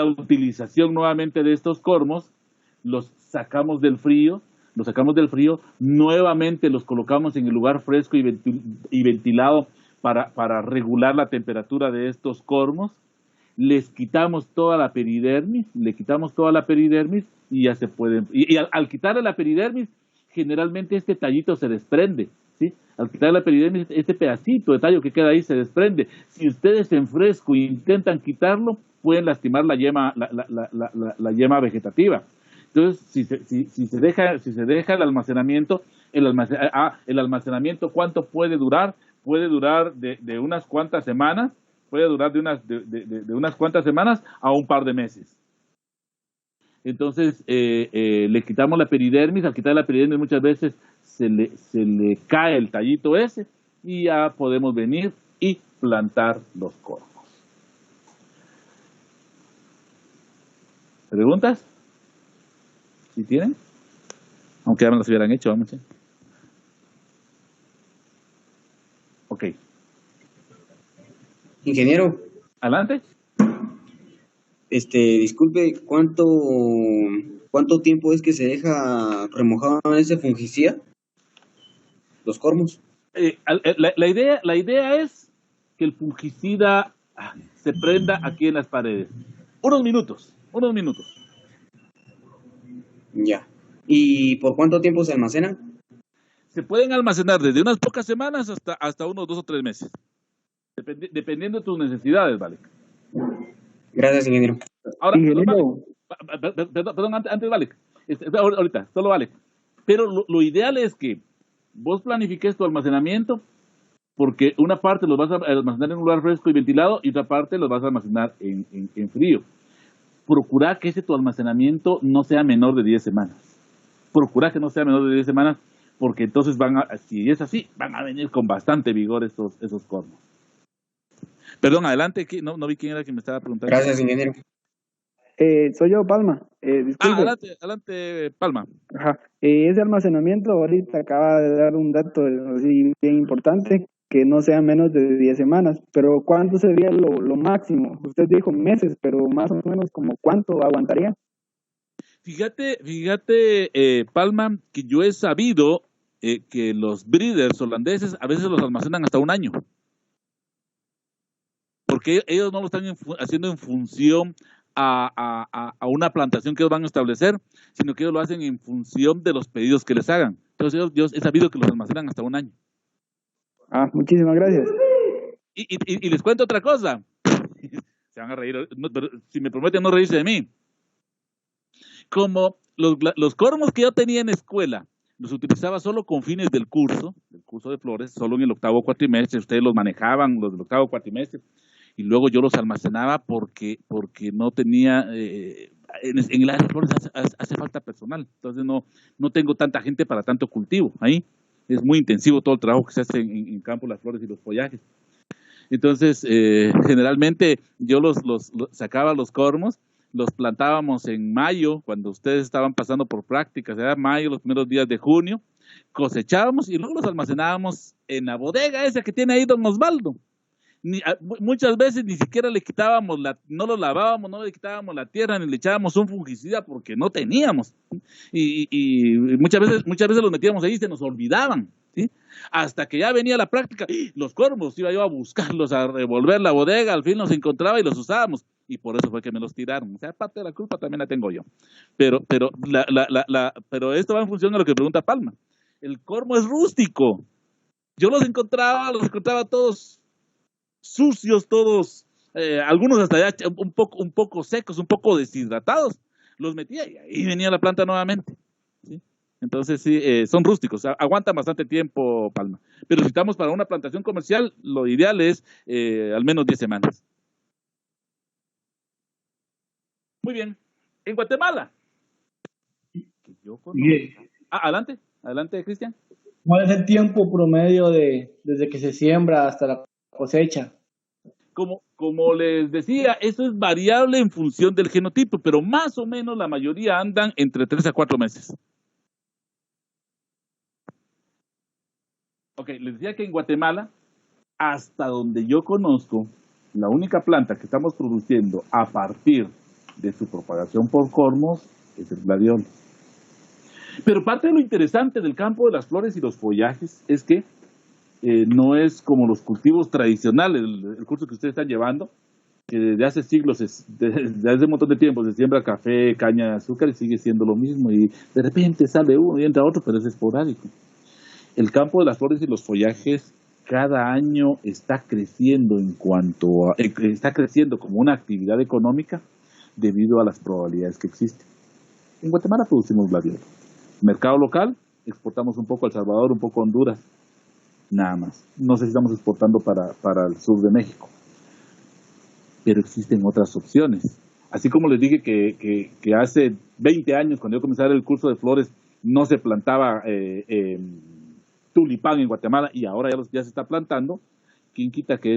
utilización nuevamente de estos cormos, los sacamos del frío, nuevamente los colocamos en el lugar fresco y ventilado para regular la temperatura de estos cormos, les quitamos toda la peridermis, y ya se pueden, y al quitarle la peridermis, generalmente este tallito se desprende, ¿sí? Al quitarle la peridermis, este pedacito de tallo que queda ahí se desprende. Si ustedes en fresco intentan quitarlo, pueden lastimar la yema vegetativa. Entonces, si se deja el almacenamiento, el almacenamiento, ¿cuánto puede durar? Puede durar de unas cuantas semanas, puede durar de unas cuantas semanas a un par de meses. Entonces, le quitamos la peridermis. Al quitar la peridermis muchas veces se le cae el tallito ese y ya podemos venir y plantar los cormos. ¿Preguntas? ¿Sí tienen? Aunque ya me las hubieran hecho, vamos. Ok. Ingeniero, Adelante. disculpe, ¿cuánto tiempo es que se deja remojado en ese fungicida? Los cormos. La idea es que el fungicida se prenda aquí en las paredes. Unos minutos. Ya. ¿Y por cuánto tiempo se almacenan? Se pueden almacenar desde unas pocas semanas hasta unos 2 o 3 meses. Dependiendo de tus necesidades, ¿vale? Gracias, ingeniero. Ahora, Ingeniero. perdón, antes, vale. Ahorita, solo vale. Pero lo ideal es que vos planifiques tu almacenamiento, porque una parte los vas a almacenar en un lugar fresco y ventilado y otra parte los vas a almacenar en frío. Procura que tu almacenamiento no sea menor de 10 semanas. Procura que no sea menor de 10 semanas, porque entonces si es así, van a venir con bastante vigor esos cormos. Perdón, adelante, no vi quién era quien me estaba preguntando. Gracias, ingeniero. Soy yo, Palma. Disculpe. Adelante, Palma. Ajá. Ese almacenamiento ahorita acaba de dar un dato así bien importante, que no sea menos de 10 semanas. Pero ¿cuánto sería lo máximo? Usted dijo meses, pero más o menos como ¿cuánto aguantaría? Fíjate, Palma, que yo he sabido que los breeders holandeses a veces los almacenan hasta un año. Porque ellos no lo están haciendo en función a una plantación que ellos van a establecer, sino que ellos lo hacen en función de los pedidos que les hagan. Entonces yo he sabido que los almacenan hasta un año. Muchísimas gracias. Y les cuento otra cosa. Se van a reír, pero si me prometen no reírse de mí. Como los cormos que yo tenía en escuela, los utilizaba solo con fines del curso de flores, solo en el octavo cuatrimestre. Ustedes los manejaban, los del octavo cuatrimestre, y luego yo los almacenaba porque no tenía, en el área de flores hace falta personal, entonces no tengo tanta gente para tanto cultivo ahí. Es muy intensivo todo el trabajo que se hace en campo, las flores y los follajes. Entonces, generalmente yo sacaba los cormos, los plantábamos en mayo, cuando ustedes estaban pasando por prácticas, era mayo, los primeros días de junio, cosechábamos y luego los almacenábamos en la bodega esa que tiene ahí don Osvaldo. Muchas veces ni siquiera le quitábamos, no lo lavábamos, no le quitábamos la tierra, ni le echábamos un fungicida porque no teníamos. Y muchas veces los metíamos ahí y se nos olvidaban, ¿sí? Hasta que ya venía la práctica, los cormos, iba yo a buscarlos, a revolver la bodega, al fin los encontraba y los usábamos. Y por eso fue que me los tiraron. O sea, parte de la culpa también la tengo yo. Pero esto va en función de lo que pregunta Palma. El cormo es rústico. Yo los encontraba todos sucios, todos, algunos hasta ya un poco secos, un poco deshidratados. Los metía y ahí venía la planta nuevamente, ¿sí? Entonces sí, son rústicos, aguantan bastante tiempo, Palma. Pero si estamos para una plantación comercial, lo ideal es al menos 10 semanas. Muy bien. En Guatemala. Adelante, Cristian. ¿Cuál es el tiempo promedio desde que se siembra hasta la cosecha? Como les decía, eso es variable en función del genotipo, pero más o menos la mayoría andan entre 3 a 4 meses. Ok, les decía que en Guatemala, hasta donde yo conozco, la única planta que estamos produciendo a partir de su propagación por cormos es el gladiolus. Pero parte de lo interesante del campo de las flores y los follajes es que no es como los cultivos tradicionales, el curso que ustedes están llevando, que desde hace siglos, desde hace un montón de tiempo se siembra café, caña de azúcar y sigue siendo lo mismo y de repente sale uno y entra otro, pero es esporádico. El campo de las flores y los follajes cada año está creciendo está creciendo como una actividad económica debido a las probabilidades que existen. En Guatemala producimos gladiolo. Mercado local, exportamos un poco a El Salvador, un poco a Honduras, nada más. No sé si estamos exportando para el sur de México, pero existen otras opciones. Así como les dije que hace 20 años, cuando yo comencé a dar el curso de flores, no se plantaba tulipán en Guatemala y ahora ya se está plantando. ¿Quién quita que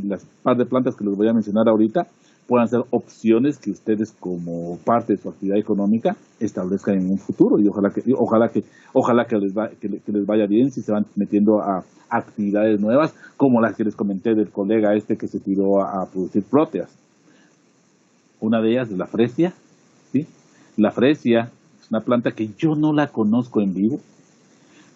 las par de plantas que les voy a mencionar ahorita puedan ser opciones que ustedes como parte de su actividad económica establezcan en un futuro? Y ojalá que les vaya bien si se van metiendo a actividades nuevas como las que les comenté del colega que se tiró a producir próteas. Una de ellas es la fresia, ¿sí? La fresia es una planta que yo no la conozco en vivo,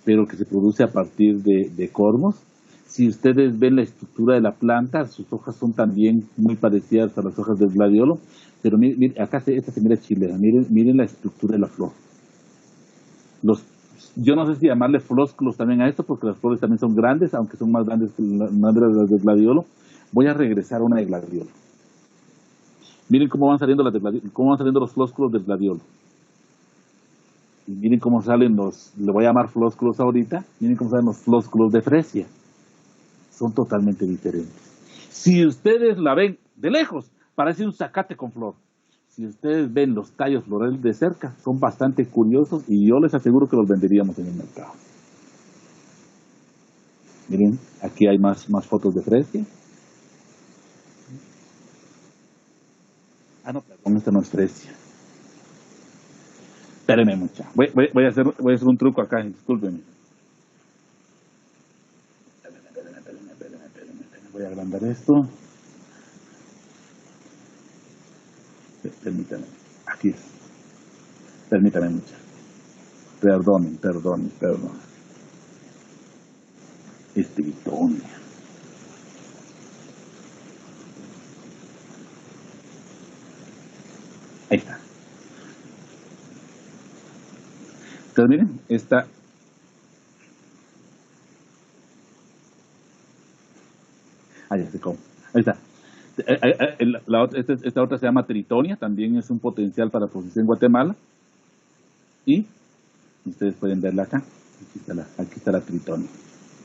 pero que se produce a partir de cormos. Si ustedes ven la estructura de la planta, sus hojas son también muy parecidas a las hojas del gladiolo, pero miren, acá esta se mira chilena, miren la estructura de la flor. Yo no sé si llamarle flósculos también a esto, porque las flores también son grandes, aunque son más grandes que las del gladiolo. Voy a regresar a una de gladiolo. Miren cómo van saliendo los flósculos del gladiolo. Y miren cómo salen le voy a llamar flósculos ahorita, miren cómo salen los flósculos de fresia. Son totalmente diferentes. Si ustedes la ven de lejos, parece un zacate con flor. Si ustedes ven los tallos florales de cerca, son bastante curiosos y yo les aseguro que los venderíamos en el mercado. Miren, aquí hay más fotos de fresia. No, perdón, esta no es fresia. Espérenme mucha. Voy a hacer un truco acá, discúlpenme. Voy a agrandar esto. Permítame. Aquí es. Permítame mucha. Perdón. Es tritonia. Ahí está. Entonces miren, esta ya se come. Ahí está. Esta otra se llama tritonia, también es un potencial para producción en Guatemala. Y ustedes pueden verla acá. Aquí está la tritonia.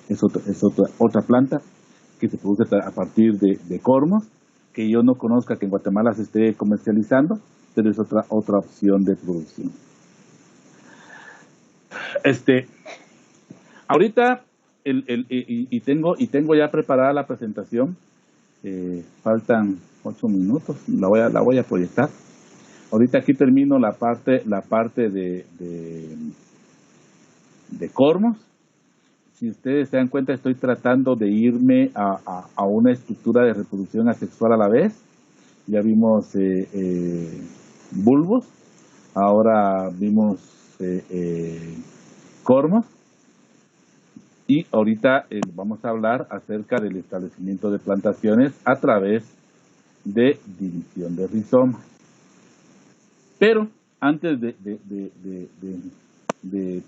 Es otra planta que se produce a partir de cormos, que yo no conozca que en Guatemala se esté comercializando, pero es otra opción de producción. Ahorita tengo ya preparada la presentación. Faltan 8 minutos, la voy a proyectar. Ahorita aquí termino la parte de cormos. Si ustedes se dan cuenta, estoy tratando de irme a una estructura de reproducción asexual a la vez. Ya vimos bulbos, ahora vimos cormos. Y ahorita vamos a hablar acerca del establecimiento de plantaciones a través de división de rizoma. Pero antes de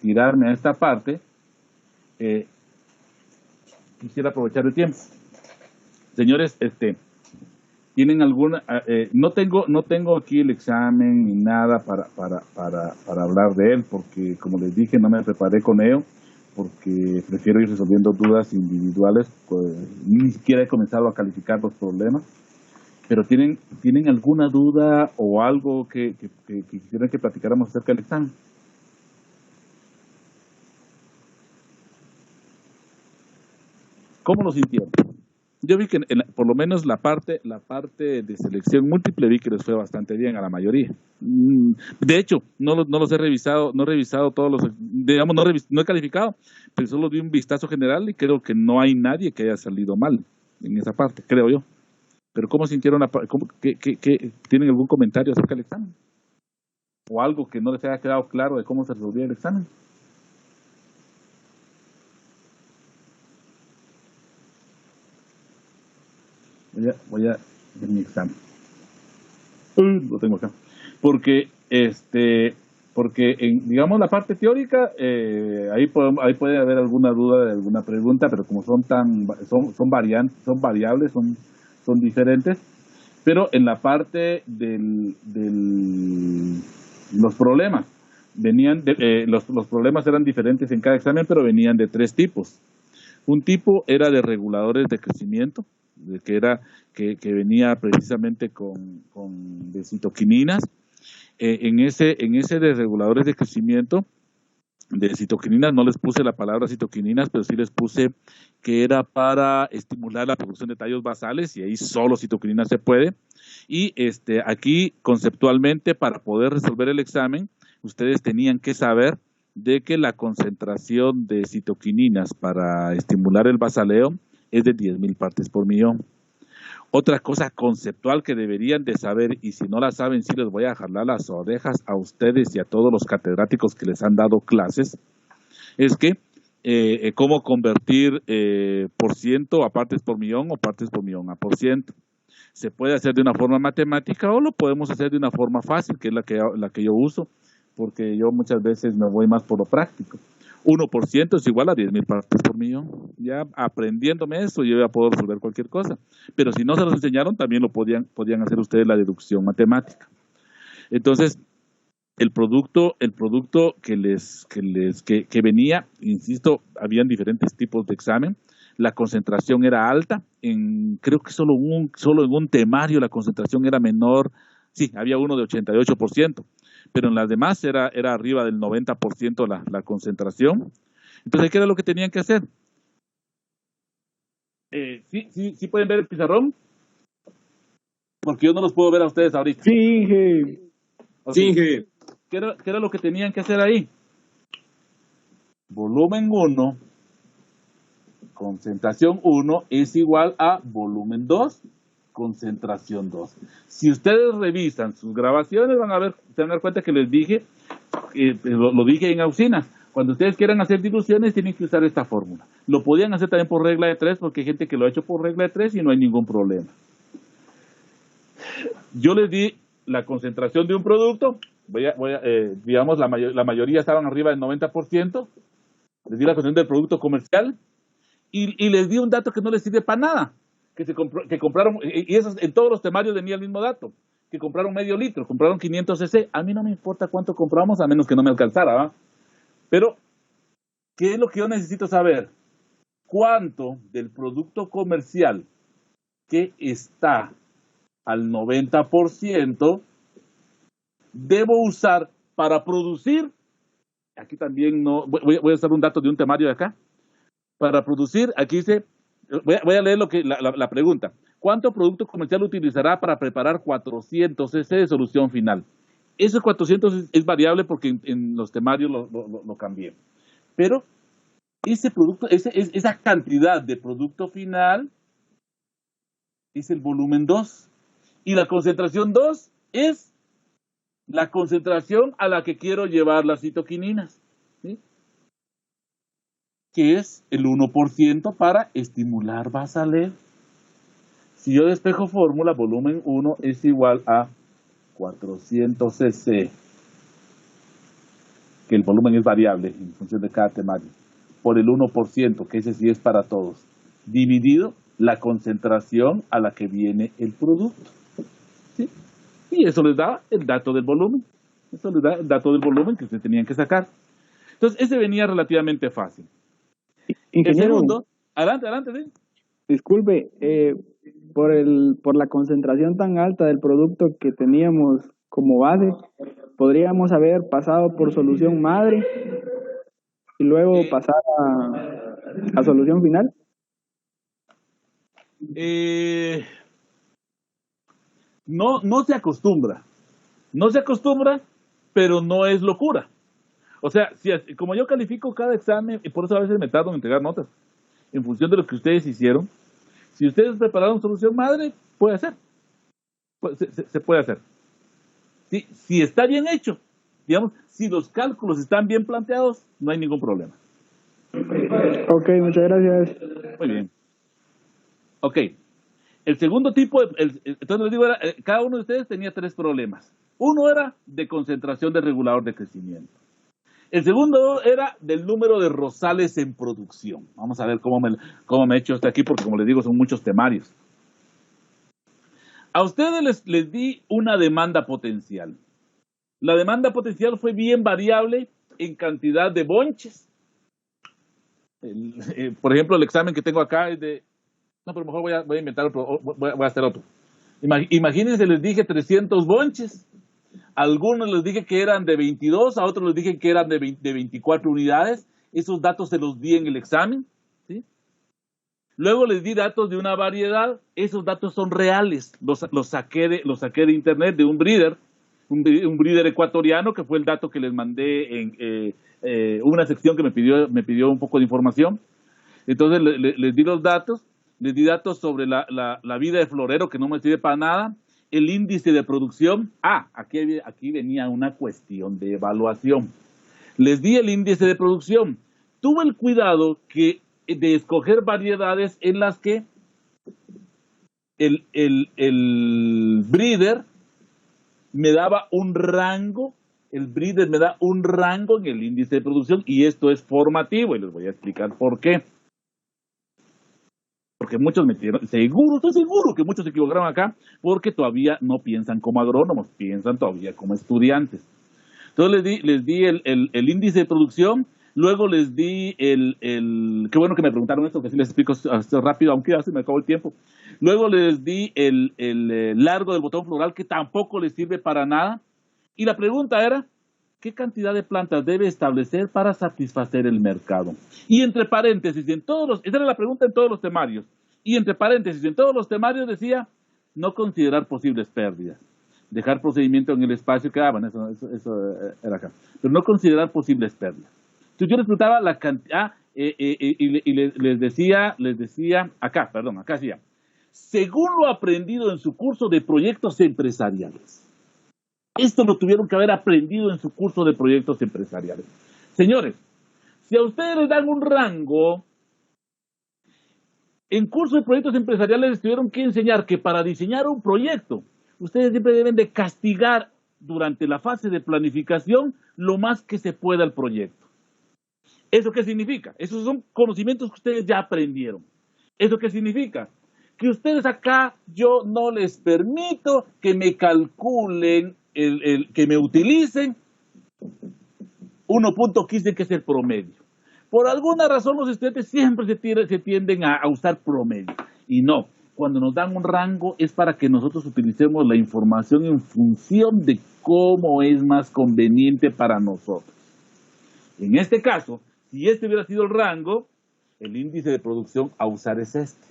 tirarme a esta parte, quisiera aprovechar el tiempo. Señores, ¿tienen alguna? No tengo aquí el examen ni nada para hablar de él, porque como les dije, no me preparé con ello, porque prefiero ir resolviendo dudas individuales, pues, ni siquiera he comenzado a calificar los problemas. Pero ¿tienen alguna duda o algo que quisieran que platicáramos acerca del examen? ¿Cómo lo sintieron? Yo vi que por lo menos la parte de selección múltiple vi que les fue bastante bien a la mayoría. De hecho, no los he revisado, no he revisado todos los, digamos, no he calificado, pero solo di un vistazo general y creo que no hay nadie que haya salido mal en esa parte, creo yo. Pero ¿cómo sintieron? ¿Tienen algún comentario acerca del examen? ¿O algo que no les haya quedado claro de cómo se resolvía el examen? Voy a ver mi examen. Lo tengo acá. Porque digamos la parte teórica, ahí puede haber alguna duda, alguna pregunta, pero como son variables, son diferentes. Pero en la parte del los problemas. Los problemas eran diferentes en cada examen, pero venían de 3 tipos. Un tipo era de reguladores de crecimiento, que venía precisamente de citoquininas. En ese de reguladores de crecimiento, de citoquininas, no les puse la palabra citoquininas, pero sí les puse que era para estimular la producción de tallos basales, y ahí solo citoquininas se puede. Y aquí, conceptualmente, para poder resolver el examen, ustedes tenían que saber de que la concentración de citoquininas para estimular el basaleo es de 10.000 partes por millón. Otra cosa conceptual que deberían de saber, y si no la saben, sí les voy a jalar las orejas a ustedes y a todos los catedráticos que les han dado clases, es que cómo convertir por ciento a partes por millón o partes por millón a por ciento. Se puede hacer de una forma matemática o lo podemos hacer de una forma fácil, que es la que yo uso, porque yo muchas veces me voy más por lo práctico. 1% es igual a 10.000 partes por millón. Ya aprendiéndome eso, yo ya puedo resolver cualquier cosa. Pero si no se los enseñaron, también lo podían hacer ustedes la deducción matemática. Entonces, el producto que venía, insisto, habían diferentes tipos de examen. La concentración era alta, creo que solo en un temario la concentración era menor. Sí, había uno de 88%, pero en las demás era arriba del 90% la concentración. Entonces, ¿qué era lo que tenían que hacer? ¿Sí pueden ver el pizarrón? Porque yo no los puedo ver a ustedes ahorita. Sí, Inge. Okay. Sí. ¿Qué era lo que tenían que hacer ahí? Volumen 1, concentración 1 es igual a volumen 2, concentración 2. Si ustedes revisan sus grabaciones, se van a dar cuenta que les dije, lo dije en Auxina, cuando ustedes quieran hacer diluciones tienen que usar esta fórmula. Lo podían hacer también por regla de 3, porque hay gente que lo ha hecho por regla de 3 y no hay ningún problema. Yo les di la concentración de un producto, digamos la mayoría estaban arriba del 90%, les di la concentración del producto comercial y les di un dato que no les sirve para nada, que compraron, y eso en todos los temarios venía el mismo dato, que compraron medio litro, compraron 500 cc. A mí no me importa cuánto compramos, a menos que no me alcanzara, ¿va? Pero, ¿qué es lo que yo necesito saber? ¿Cuánto del producto comercial que está al 90% debo usar para producir? Aquí también voy a usar un dato de un temario de acá. Para producir, aquí dice, voy a leer la pregunta. ¿Cuánto producto comercial utilizará para preparar 400 cc de solución final? Esos 400 es variable porque en los temarios lo cambié. Pero ese producto, esa cantidad de producto final es el volumen 2. Y la concentración 2 es la concentración a la que quiero llevar las citoquininas, ¿sí? Que es el 1% para estimular basaleo. Si yo despejo fórmula, volumen 1 es igual a 400 cc, que el volumen es variable en función de cada temario, por el 1%, que ese sí es para todos, dividido la concentración a la que viene el producto, ¿sí? Y eso les da el dato del volumen. Eso les da el dato del volumen que ustedes tenían que sacar. Entonces, ese venía relativamente fácil. Ingeniero, El segundo, adelante, ¿sí? Disculpe, por la concentración tan alta del producto que teníamos como base, podríamos haber pasado por solución madre y luego pasar a solución final. No se acostumbra. No se acostumbra, pero no es locura. O sea, como yo califico cada examen, y por eso a veces me tardo en entregar notas, en función de lo que ustedes hicieron, si ustedes prepararon solución madre, puede ser. Se puede hacer. Si está bien hecho, digamos, si los cálculos están bien planteados, no hay ningún problema. Ok, muchas gracias. Muy bien. Ok. El segundo tipo, entonces les digo, cada uno de ustedes tenía 3 problemas. Uno era de concentración de regulador de crecimiento. El segundo era del número de rosales en producción. Vamos a ver cómo me he hecho hasta aquí, porque como les digo, son muchos temarios. A ustedes les di una demanda potencial. La demanda potencial fue bien variable en cantidad de bonches. Por ejemplo, el examen que tengo acá es de... No, pero mejor voy a inventar otro, voy a hacer otro. Imagínense, les dije 300 bonches. A algunos les dije que eran de 22, a otros les dije que eran de 24 unidades. Esos datos se los di en el examen, ¿sí? Luego les di datos de una variedad. Esos datos son reales. Los saqué de internet, de un breeder, un breeder ecuatoriano, que fue el dato que les mandé en una sección que me pidió un poco de información. Entonces les di los datos. Les di datos sobre la vida de florero, que no me sirve para nada, el índice de producción. Aquí venía una cuestión de evaluación. Les di el índice de producción. Tuve el cuidado de escoger variedades en las que el breeder me daba un rango, en el índice de producción, y esto es formativo, y les voy a explicar por qué. Porque muchos estoy seguro que muchos se equivocaron acá, porque todavía no piensan como agrónomos, piensan todavía como estudiantes. Entonces les di el índice de producción, luego les di qué bueno que me preguntaron esto, que sí les explico rápido, aunque ya se me acabó el tiempo. Luego les di el largo del botón floral, que tampoco les sirve para nada. Y la pregunta era, ¿qué cantidad de plantas debe establecer para satisfacer el mercado? Y entre paréntesis, esa era la pregunta en todos los temarios. Y entre paréntesis, en todos los temarios decía, no considerar posibles pérdidas. Dejar procedimiento en el espacio que daban, eso era acá. Pero no considerar posibles pérdidas. Entonces yo les preguntaba la cantidad, y les decía, acá decía, según lo aprendido en su curso de proyectos empresariales. Esto lo tuvieron que haber aprendido en su curso de proyectos empresariales. Señores, si a ustedes les dan un rango, en curso de proyectos empresariales les tuvieron que enseñar que para diseñar un proyecto, ustedes siempre deben de castigar durante la fase de planificación lo más que se pueda el proyecto. ¿Eso qué significa? Esos son conocimientos que ustedes ya aprendieron. ¿Eso qué significa? Que ustedes acá, yo no les permito que me calculen, que me utilicen 1.15, que es el promedio. Por alguna razón los estudiantes siempre se tienden a usar promedio. Y no, cuando nos dan un rango es para que nosotros utilicemos la información en función de cómo es más conveniente para nosotros. En este caso, si este hubiera sido el rango, el índice de producción a usar es este.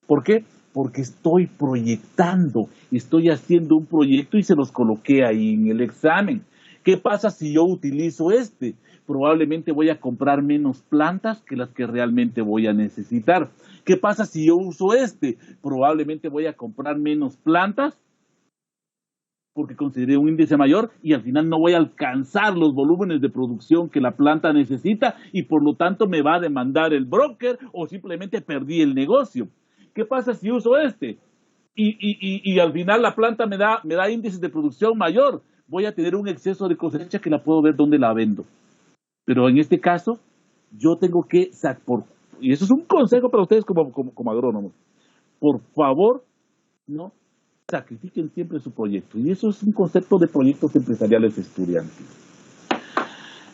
¿Por qué? Porque estoy proyectando, estoy haciendo un proyecto y se los coloqué ahí en el examen. ¿Qué pasa si yo utilizo este? Probablemente voy a comprar menos plantas que las que realmente voy a necesitar. ¿Qué pasa si yo uso este? Probablemente voy a comprar menos plantas porque consideré un índice mayor y al final no voy a alcanzar los volúmenes de producción que la planta necesita y por lo tanto me va a demandar el broker o simplemente perdí el negocio. ¿Qué pasa si uso este? Y al final la planta me da índices de producción mayor. Voy a tener un exceso de cosecha que la puedo ver dónde la vendo. Pero en este caso, yo tengo que y eso es un consejo para ustedes como agrónomos. Por favor, no sacrifiquen siempre su proyecto. Y eso es un concepto de proyectos empresariales estudiantiles.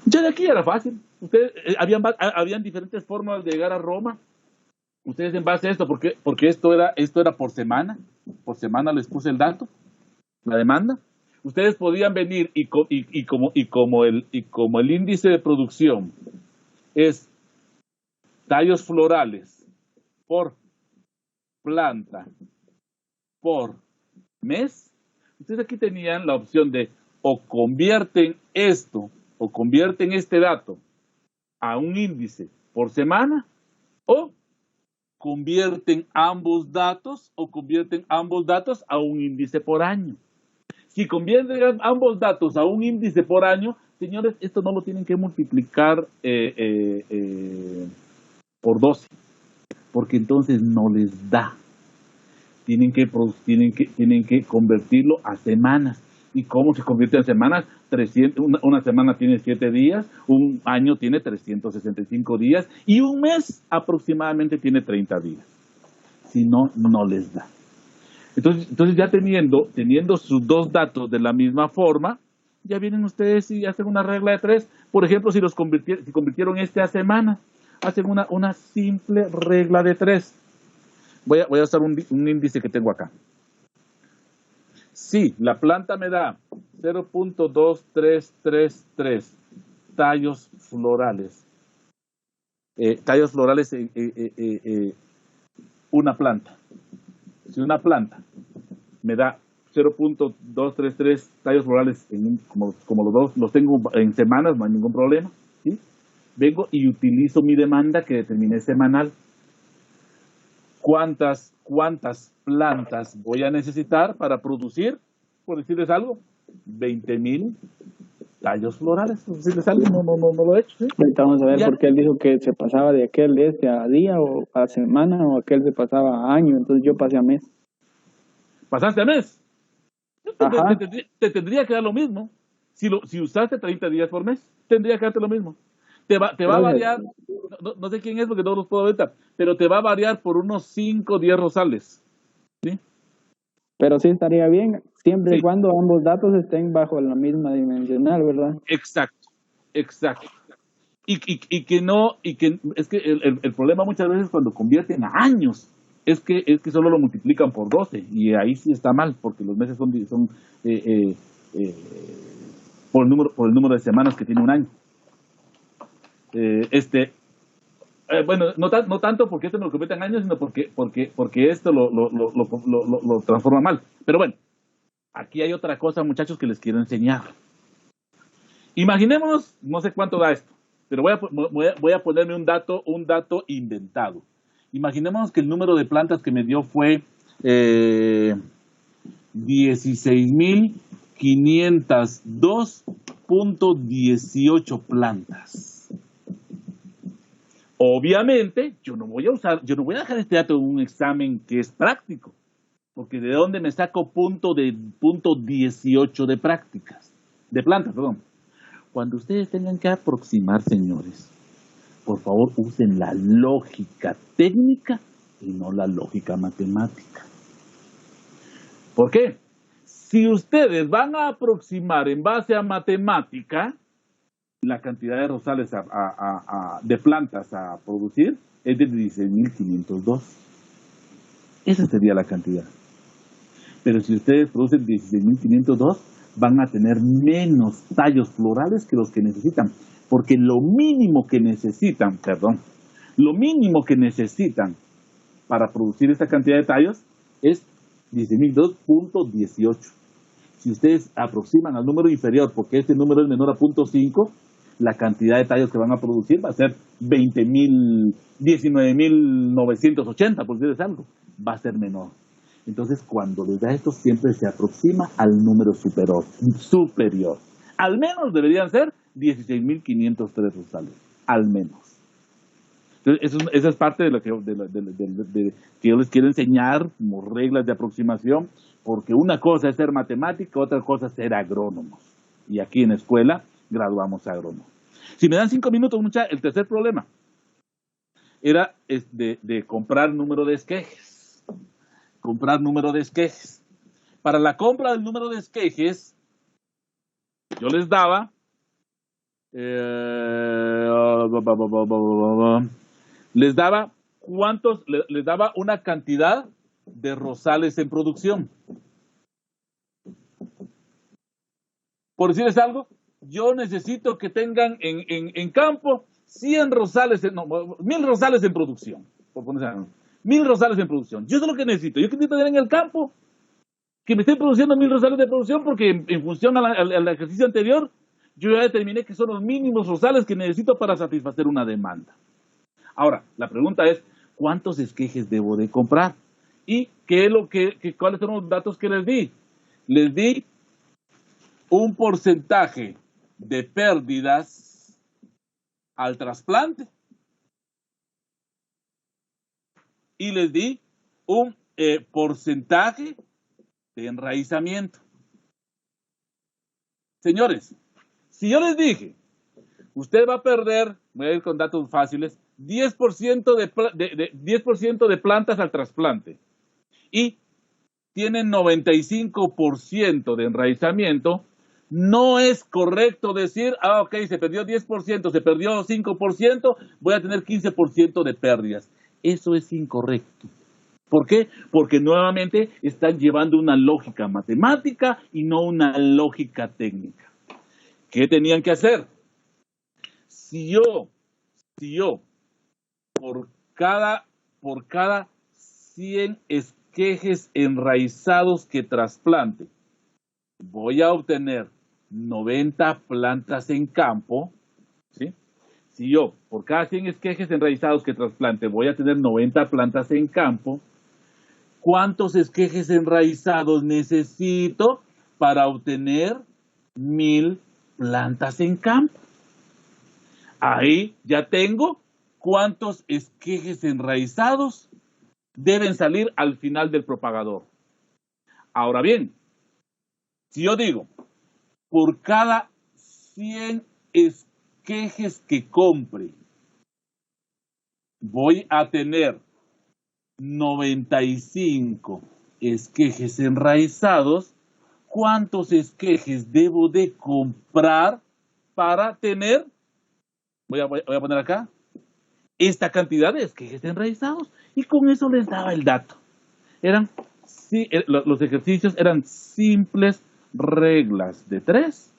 Ya de aquí era fácil. Ustedes habían diferentes formas de llegar a Roma. Ustedes en base a esto, porque esto era por semana les puse el dato, la demanda. Ustedes podían venir y como el índice de producción es tallos florales por planta por mes, ustedes aquí tenían la opción de o convierten este dato a un índice por semana o convierten ambos datos a un índice por año. Si convierten ambos datos a un índice por año, señores, esto no lo tienen que multiplicar por 12, porque entonces no les da. Tienen que convertirlo a semanas. ¿Y cómo se convierte en semanas? Una semana tiene 7 días, un año tiene 365 días y un mes aproximadamente tiene 30 días. Si no, no les da. Entonces ya teniendo sus dos datos de la misma forma, ya vienen ustedes y hacen una regla de 3. Por ejemplo, si convirtieron a semana, hacen una simple regla de 3. Voy a usar un índice que tengo acá. Si la planta me da 0.2333 tallos florales, una planta. Si una planta me da 0.233 tallos florales, como los dos los tengo en semanas, no hay ningún problema, ¿sí? Vengo y utilizo mi demanda que determiné semanal. ¿Cuántas plantas voy a necesitar para producir, por decirles algo, 20,000 tallos florales? Por decirles algo, no lo he hecho, ¿sí? Ahorita vamos a ver Ya. por qué él dijo que se pasaba de aquel a día o a semana, o aquel se pasaba a año, entonces yo pasé a mes. ¿Pasaste a mes? Ajá. Te tendría que dar lo mismo. Si usaste 30 días por mes, tendría que darte lo mismo. Te va a variar, no sé quién es porque no los puedo ver, pero te va a variar por unos 5 o 10 rosales. ¿Sí? Pero sí estaría bien, siempre y Sí. cuando ambos datos estén bajo la misma dimensional, ¿verdad? Exacto. Y que es que el problema muchas veces cuando convierten a años es que solo lo multiplican por 12 y ahí sí está mal porque los meses son por el número de semanas que tiene un año. Bueno, no tanto porque esto me lo convierte en años, sino porque esto lo transforma mal. Pero bueno, aquí hay otra cosa, muchachos, que les quiero enseñar. Imaginémonos, no sé cuánto da esto, pero voy a ponerme un dato inventado. Imaginémonos que el número de plantas que me dio fue 16,502.18 plantas. Obviamente, yo no voy a dejar este dato en un examen que es práctico, porque ¿de dónde me saco punto 18 de plantas, perdón? Cuando ustedes tengan que aproximar, señores, por favor usen la lógica técnica y no la lógica matemática. ¿Por qué? Si ustedes van a aproximar en base a matemática, la cantidad de rosales de plantas a producir es de 16,502. Esa sería la cantidad. Pero si ustedes producen 16,502, van a tener menos tallos florales que los que necesitan, porque lo mínimo que necesitan para producir esta cantidad de tallos es 16,002.18. Si ustedes aproximan al número inferior, porque este número es menor a 0.5, la cantidad de tallos que van a producir va a ser 19,980, por decirles algo, va a ser menor. Entonces, cuando les da esto, siempre se aproxima al número superior. Al menos deberían ser 16,503 rosales, al menos. Entonces, esa es parte de lo que yo les quiero enseñar como reglas de aproximación, porque una cosa es ser matemático, otra cosa es ser agrónomos. Y aquí en la escuela graduamos agrónomos. Si me dan 5 minutos, muchachos, el tercer problema era de comprar número de esquejes. Para la compra del número de esquejes, yo les daba les daba una cantidad de rosales en producción. Por decirles algo, yo necesito que tengan en campo 100 rosales, 1,000 rosales en producción. Por ponerse algo. 1,000 rosales en producción. Yo eso es lo que necesito. Yo necesito tener en el campo que me estén produciendo 1,000 rosales de producción porque en función al ejercicio anterior, yo ya determiné que son los mínimos rosales que necesito para satisfacer una demanda. Ahora, la pregunta es, ¿cuántos esquejes debo de comprar? ¿Y cuáles son los datos que les di? Les di un porcentaje de pérdidas al trasplante y les di un porcentaje de enraizamiento. Señores, si yo les dije, usted va a perder, voy a ir con datos fáciles, 10% de plantas al trasplante y tienen 95% de enraizamiento, No es correcto decir, ok, se perdió 10%, se perdió 5%, voy a tener 15% de pérdidas. Eso es incorrecto. ¿Por qué? Porque nuevamente están llevando una lógica matemática y no una lógica técnica. ¿Qué tenían que hacer? Si yo, por cada 100 esquejes enraizados que trasplante, voy a obtener 90 plantas en campo, ¿sí? Si yo, por cada 100 esquejes enraizados que trasplante, voy a tener 90 plantas en campo, ¿cuántos esquejes enraizados necesito para obtener 1000 plantas en campo? Ahí ya tengo cuántos esquejes enraizados deben salir al final del propagador. Ahora bien, si yo digo, por cada 100 esquejes que compre, voy a tener 95 esquejes enraizados, ¿cuántos esquejes debo de comprar para tener? Voy a poner acá esta cantidad de esquejes enraizados, y con eso les daba el dato. Los ejercicios eran simples reglas de 3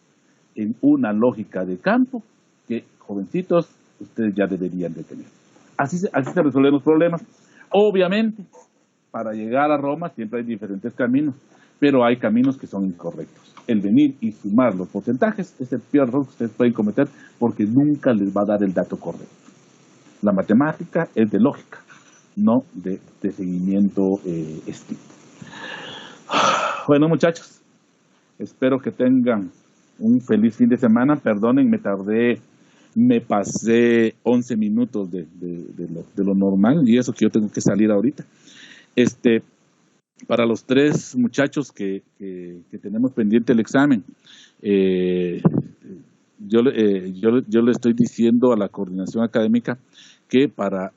en una lógica de campo que, jovencitos, ustedes ya deberían de tener. Así se resuelven los problemas. Obviamente, para llegar a Roma siempre hay diferentes caminos, pero hay caminos que son incorrectos. El venir y sumar los porcentajes es el peor error que ustedes pueden cometer, porque nunca les va a dar el dato correcto. La matemática es de lógica, no de seguimiento estricto. Bueno, muchachos, espero que tengan un feliz fin de semana. Perdonen, me pasé 11 minutos de lo normal, y eso que yo tengo que salir ahorita. Para los 3 muchachos que tenemos pendiente el examen, yo le estoy diciendo a la coordinación académica que para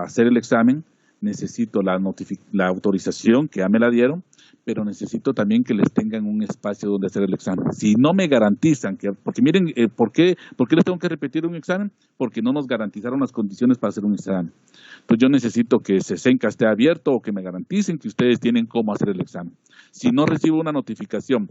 hacer el examen necesito la autorización, que ya me la dieron, pero necesito también que les tengan un espacio donde hacer el examen. Si no me garantizan porque miren, ¿por qué les tengo que repetir un examen? Porque no nos garantizaron las condiciones para hacer un examen. Entonces yo necesito que SESENCA esté abierto, o que me garanticen que ustedes tienen cómo hacer el examen. Si no recibo una notificación